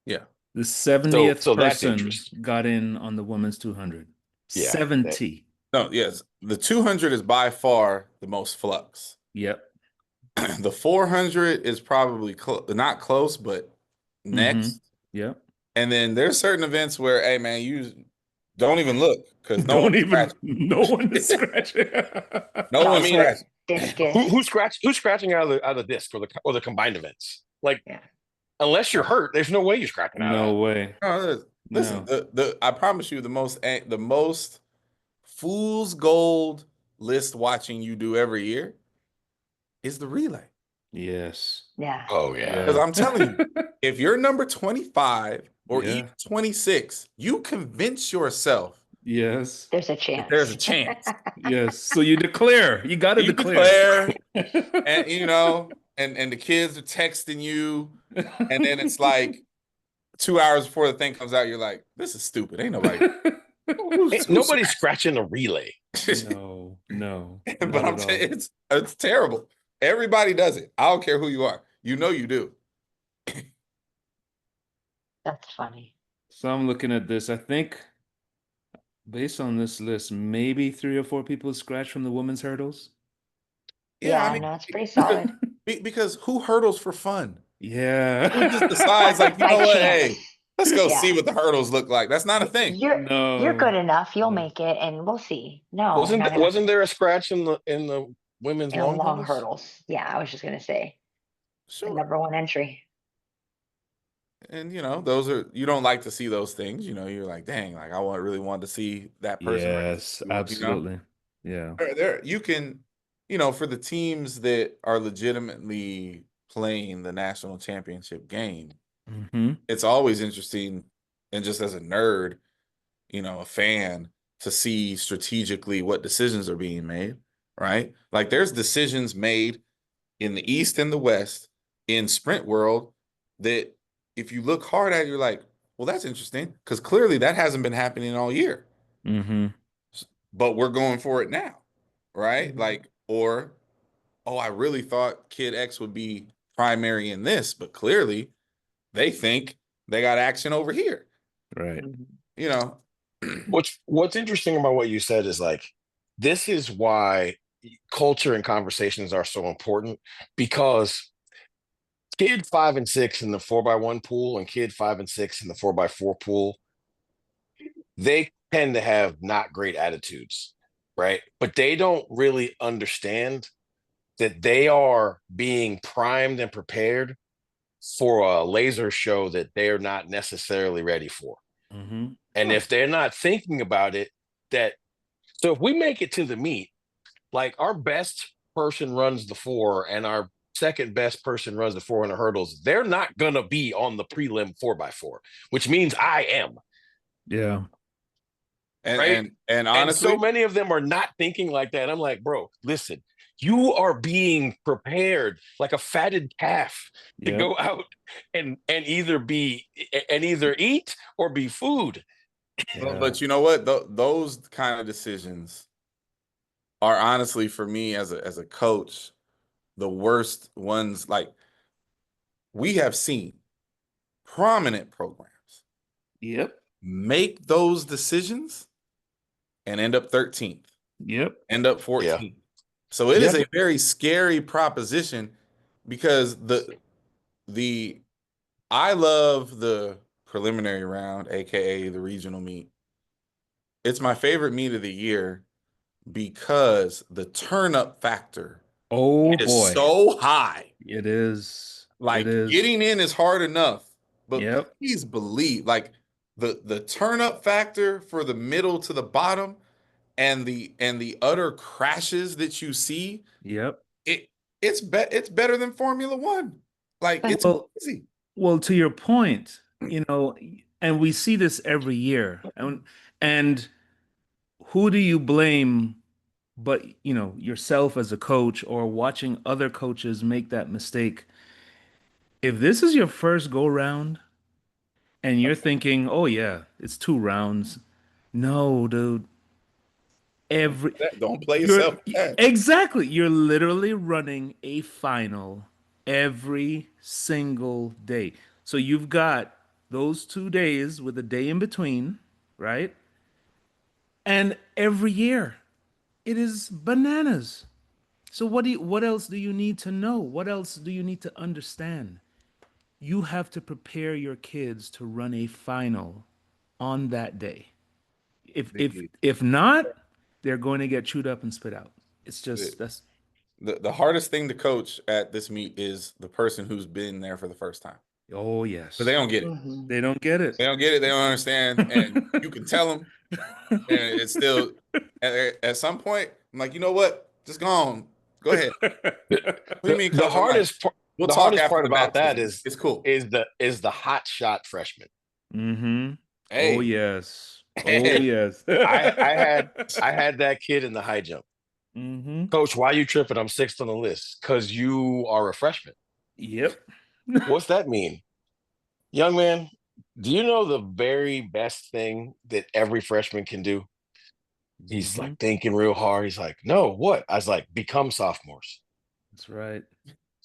Yeah. The 70th so that's person interesting. got in on the women's 200. Yeah, 70. No, yes. The 200 is by far the most flux. Yep. The 400 is probably not close, but next. Yep. And then there's certain events where, hey man, you don't even look because no Don't one's even, scratching. no one is scratching. No one's Chocolate, scratching. discus. Who's scratching out of the disc or the combined events? Like, Yeah. unless you're hurt, there's no way you're scratching out of No that. way. No, listen, No. I promise you, the most fool's gold list watching you do every year is the relay. Yes. Yeah. Oh yeah. Because I'm telling you, if you're number 25 or Yeah. even 26, you convince yourself Yes. There's a that chance. there's a chance. Yes. So you declare. You got to You declare. declare, and you know, and the kids are texting you, and then it's like 2 hours before the thing comes out, you're like, this is stupid. Ain't nobody. Ain't Who's nobody's scratching a relay. No, But not I'm at all. saying it's terrible. Everybody does it. I don't care who you are. You know you do. That's funny. So I'm looking at this. I think based on this list, maybe 3 or 4 people scratch from the women's hurdles. Yeah, I I mean, know it's pretty solid. because who hurdles for fun? Yeah. Who just decides like, you By know what? chance. Hey, let's go Yeah. see what the hurdles look like. That's not a thing. You're good No. enough. You'll No. make it, and we'll see. No, Wasn't not wasn't there a scratch in the women's long long hurdles? hurdles. Yeah, I was just gonna say the Sure. #1 entry. And you know, those are you don't like to see those things. You know, you're like, dang, like really want to see that person. Yes, You know, absolutely. Yeah. you can, you know, for the teams that are legitimately playing the national championship game, Hmm. it's always interesting, and just as a nerd, you know, a fan, to see strategically what decisions are being made, right? Like there's decisions made in the East and the West in sprint world that if you look hard at it, you're like, well, that's interesting because clearly that hasn't been happening all year, Hmm. but we're going for it now, right? Mhm. Like, or, oh, I really thought Kid X would be primary in this, but clearly they think they got action over here, Right. Mhm. you know? What's interesting about what you said is like this is why culture and conversations are so important because kid 5 and 6 in the 4x1 pool and kid 5 and 6 in the 4x4 pool, they tend to have not great attitudes, right? But they don't really understand that they are being primed and prepared for a laser show that they're not necessarily ready for. Hmm. And if they're not thinking about it, that so if we make it to the meet, like our best person runs the 4 and our second best person runs the 400 hurdles, they're not gonna be on the prelim 4x4, which means I am. Yeah. Right. And And honestly, so many of them are not thinking like that. I'm like, bro, listen, you are being prepared like a fatted calf to Yep. go out and either eat or be food. Yeah. but you know what? Those kind of decisions are honestly for me as a coach the worst ones. Like we have seen prominent programs Yep. make those decisions and end up 13th, Yep. end up Yeah. 14th. So it is Yep. a very scary proposition because the I love the preliminary round, aka the regional meet. It's my favorite meet of the year because the turn up factor Oh is boy. so high. It is. It Like is. getting in is hard enough, but Yep. please believe, like the turn up factor for the middle to the bottom and the utter crashes that you see, Yep. it's better than Formula One. Like it's Well, crazy. well, to your point, and we see this every year. And who do you blame but, yourself as a coach or watching other coaches make that mistake? If this is your first go round and you're thinking, "Oh yeah, it's 2 rounds." No, dude. Every Don't play you're yourself bad. exactly, you're literally running a final every single day. So you've got those 2 days with a day in between, right? And every year it is bananas. So what else do you need to know? What else do you need to understand? you have to prepare your kids to run a final on that day. If not, they're going to get chewed up and spit out. It's just that's the hardest thing to coach at this meet is the person who's been there for the first time. oh yes. But they don't get it. Mhm. They don't get it. They don't get it. They don't understand. And you can tell them, and it's still at some point. I'm like, you know what? Just go on. Go ahead. What do you mean? The Coach? I'm like, hardest part. we'll The talk hardest after part the about that baptism. is it's cool. is the hot shot freshman. Mm-hmm. Hey. Oh yes. Oh yes. I had that kid in the high jump. Mm-hmm. Coach, why you tripping? I'm sixth on the list. Because you are a freshman. Yep. What's that mean? Young man, do you know the very best thing that every freshman can do? He's like thinking real hard. He's like, no, what? I was like, become sophomores. That's right.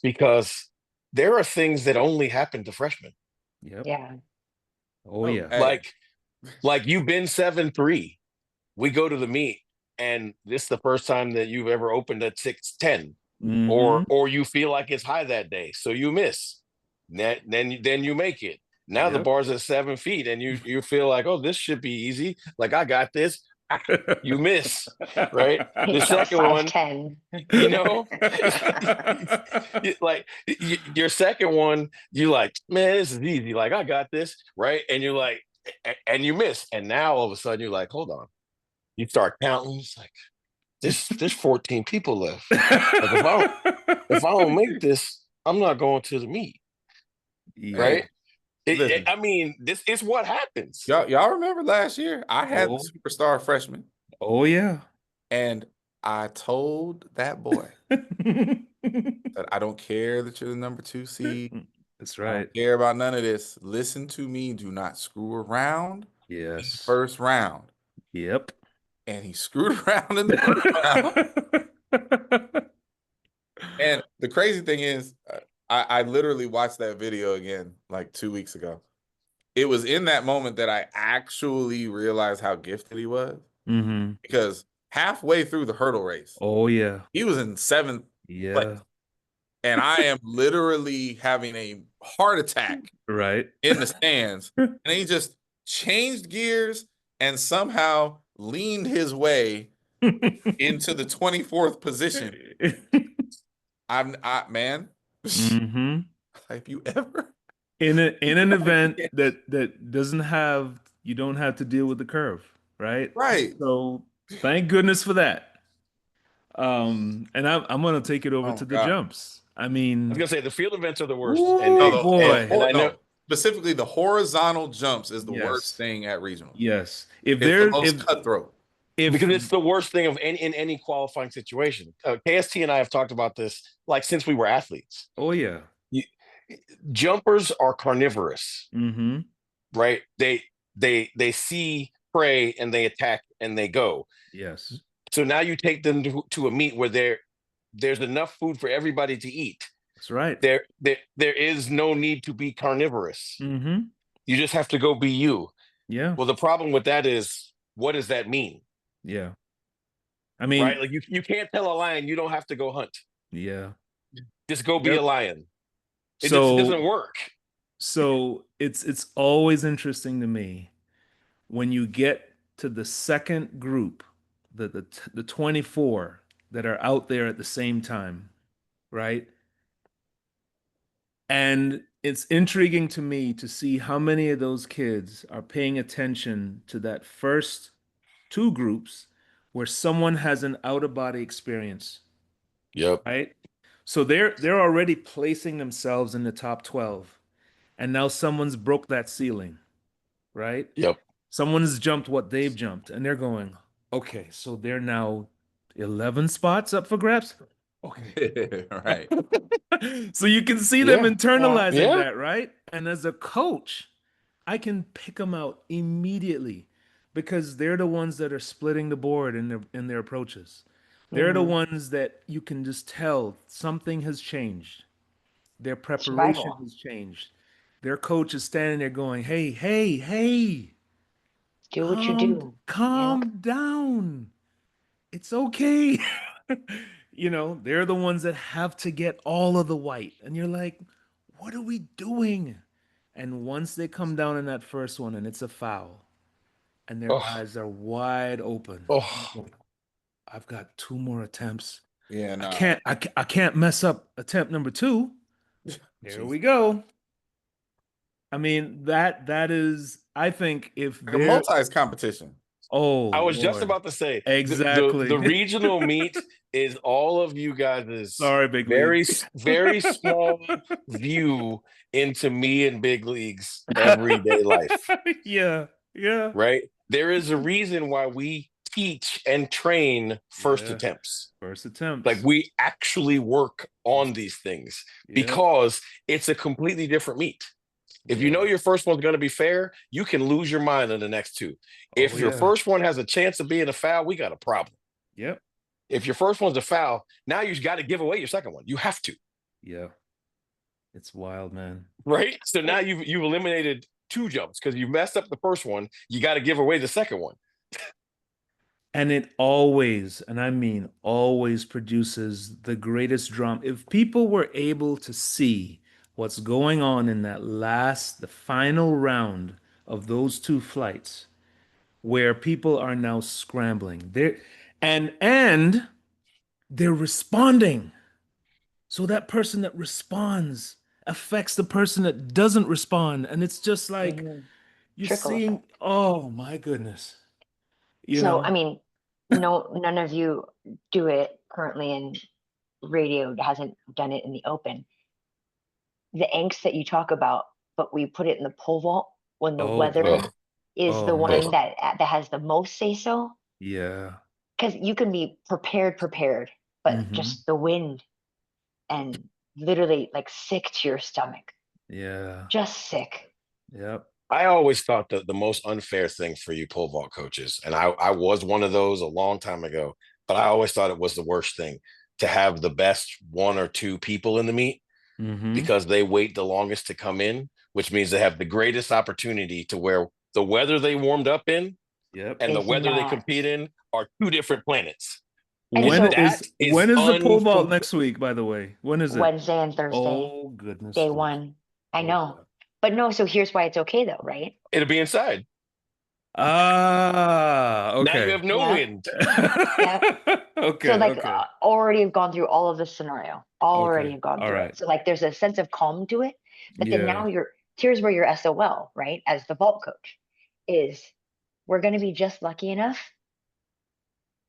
Because there are things that only happen to freshmen. Yep. Yeah. Oh yeah. Hey. Like you've been 7'3". We go to the meet, and this is the first time that you've ever opened at 6'10", Mhm. or you feel like it's high that day, so you miss. Then you make it. Now the Yep. bar's at 7 feet, and you feel like, oh, this should be easy. Like I got this. You miss, right? The He's like second one, 5'10". you know, your second one, you like, man, this is easy. Like I got this, right? And you're like, and you miss, and now all of a sudden you're like, hold on. You start counting. It's like there's 14 people left. Like if I don't make this, I'm not going to the meet, Yeah. right? Listen. I mean, this is what happens. Y'all remember last year? I had Oh. the superstar freshman, Oh yeah. and I told that boy that I don't care that you're the number 2 seed. That's I right. don't care about none of this. Listen to me. Do not screw around in the Yes. first round. Yep. And he screwed around in the first round. And the crazy thing is, I literally watched that video again like 2 weeks ago. It was in that moment that I actually realized how gifted he was, Mm-hmm. because halfway through the hurdle race, Oh yeah. he was in 7th Yeah. place. And I am literally having a heart attack Right. in the stands. And he just changed gears and somehow leaned his way into the 24th position. Man, Mm-hmm. have you ever? In an event that doesn't have, you don't have to deal with the curve, right? Right. So thank goodness for that. And I'm gonna take it over Oh to my the God. jumps. I I was mean, gonna say the field events are the worst. Ooh, And No, they- boy. and I know specifically the horizontal jumps is the Yes. worst thing at regional. yes. If It's the there, most cutthroat. because it's the worst thing of in any qualifying situation. KST and I have talked about this like since we were athletes. oh yeah. Jumpers are carnivorous, Mm-hmm. right? They see prey and they attack and they go. Yes. So now you take them to a meet where there's enough food for everybody to eat. That's right. There is no need to be carnivorous. Mm-hmm. You just have to go be you. Yeah. Well, the problem with that is, what does that mean? Yeah. I mean, Right? Like you can't tell a lion you don't have to go hunt. yeah. Just go be Yep. a lion. It So just doesn't work. So it's always interesting to me when you get to the second group, the 24 that are out there at the same time, right? And it's intriguing to me to see how many of those kids are paying attention to that first 2 groups where someone has an out-of-body experience, Yep. right? So they're already placing themselves in the top 12. And now someone's broke that ceiling, right? Yep. Someone's jumped what they've jumped, and they're going, okay, so they're now 11 spots up for grabs. Okay. Right. So you can see them Yeah. internalizing Yeah. that, right? And as a coach, I can pick them out immediately because they're the ones that are splitting the board in their approaches. They're the Mhm. ones that you can just tell something has changed. Their preparation Survival. has changed. Their coach is standing there going, hey, hey, hey, Do what you do. calm down. It's okay. You know, they're the ones that have to get all of the white. And you're like, what are we doing? And once they come down in that first one and it's a foul and their Oh, eyes are wide open, oh, I've got 2 more attempts. Yeah, no. I can't mess up attempt number 2. Here we go. I mean, that is, I think if Like a they're, multi competition. oh, I was just Lord. about to say Exactly. the regional meet is all of you guys' Sorry, big very league. very small view into me and big leagues everyday life. Yeah, yeah. Right? There is a reason why we teach and train first Yeah. attempts. First attempts. Like we actually work on these things because it's a completely different meet. If you know your first one's going to be fair, you can lose your mind in the next 2. If your first one has a chance of being a foul, we got a problem. Yep. If your first one's a foul, now you've got to give away your second one. You have to. Yeah. It's wild, man. Right? So now you've eliminated 2 jumps because you messed up the first one. You got to give away the second one. And it always, and I mean always, produces the greatest drama. If people were able to see what's going on in the final round of those 2 flights, where people are now scrambling, and they're responding. So that person that responds affects the person that doesn't respond. And it's just like you're Trickle seeing, effect. oh my goodness. You So, know? I mean, no, none of you do it currently in radio, hasn't done it in the open. The angst that you talk about, but we put it in the pole vault when the Oh, weather Ugh. is the oh one man. that has the most say so. Yeah. Because you can be prepared, but Mhm. just the wind and literally like sick to your stomach, Yeah. just sick. Yep. I always thought that the most unfair thing for you pole vault coaches, and I was one of those a long time ago, but I always thought it was the worst thing to have the best 1 or 2 people in the meet because they wait the longest to come in, which means they have the greatest opportunity to where the weather they warmed up in Yep. and the It's weather they not. compete in are 2 different planets. And When so That is when is the pole vault next week, by the way? When is it? Wednesday and Thursday, Oh goodness. day gracious. 1. I Oh, know. God. But no, so here's why it's okay though, right? It'll be inside. Ah, Now you okay. have no Yeah. wind. Okay, So like okay. already have gone through all of this scenario. Already Okay. have gone All through right. it. So like there's a sense of calm to it. But then Yeah. now here's where your SOL, right? As the vault coach is we're gonna be just lucky enough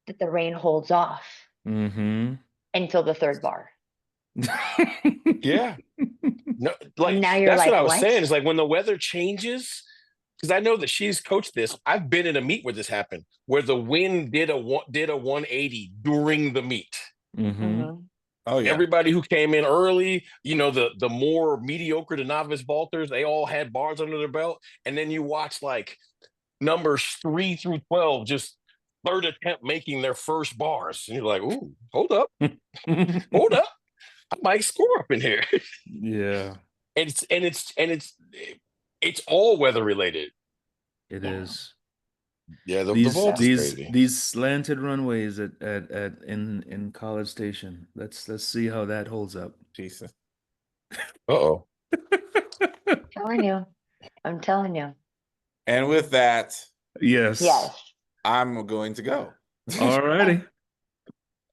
that the rain holds off Mm-hmm. until the 3rd bar. Yeah. No, And like now you're that's what like, I was what? saying. Is like when the weather changes, because I know that she's coached this. I've been in a meet where this happened, where the wind did a 180 during the meet. Mm-hmm. Mhm. Oh yeah. Everybody who came in early, the more mediocre to novice vaulters, they all had bars under their belt. And then you watch like numbers 3 through 12 just 3rd attempt making their first bars. And you're like, ooh, hold up, hold up. I might score up in here. Yeah, It's all weather related. it Yeah. is. Yeah, the These vault is these crazy. these slanted runways at in College Station. Let's see how that holds up. Jesus. Uh-oh. I'm telling you. And with that, Yes. Yes. I'm going to go. All righty.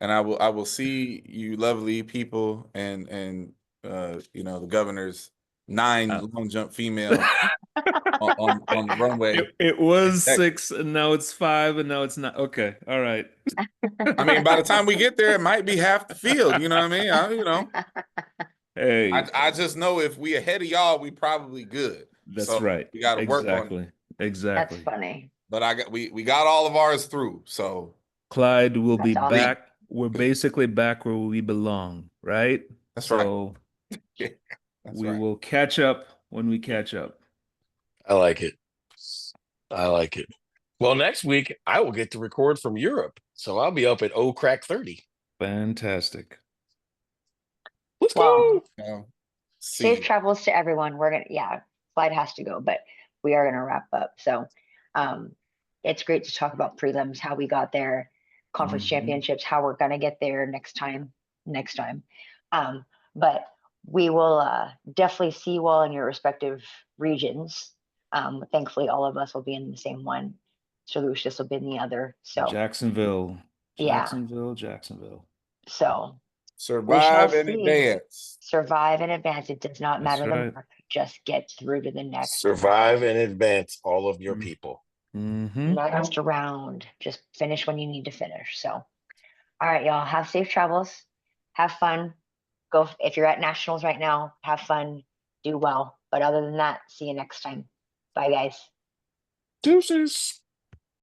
And I will see you lovely people and the governor's 9 long jump female on the runway. It was 6 and now it's 5 and now it's not. Okay. All right. I mean, by the time we get there, it might be half the field. You know what I mean? Hey, I just know if we ahead of y'all, we probably good. that's So right. we got to work on it. Exactly. That's funny. But we got all of ours through. So Clyde will be That's awesome. back. We're basically back where we belong, right? That's so right. That's we right. will catch up when we catch up. I like it. Well, next week I will get to record from Europe. So I'll be up at crack 30. Fantastic. Let's Well, go. safe travels to everyone. Clyde has to go, but we are gonna wrap up. So it's great to talk about prelims, how we got there, conference championships, how we're gonna get there next time. But we will definitely see you all in your respective regions. Thankfully, all of us will be in the same one. Sir Lucius will be in the other. So Jacksonville, Yeah. Jacksonville. so Survive and see. advance. Survive in advance. It does not That's matter the right. mark. Just get through to the next Survive and advance all of your Mm. people. Mm-hmm. next round. Just finish when you need to finish. So, all right, y'all. Have safe travels. Have fun. Go if you're at nationals right now. Have fun. Do well. But other than that, see you next time. Bye, guys. Deuces.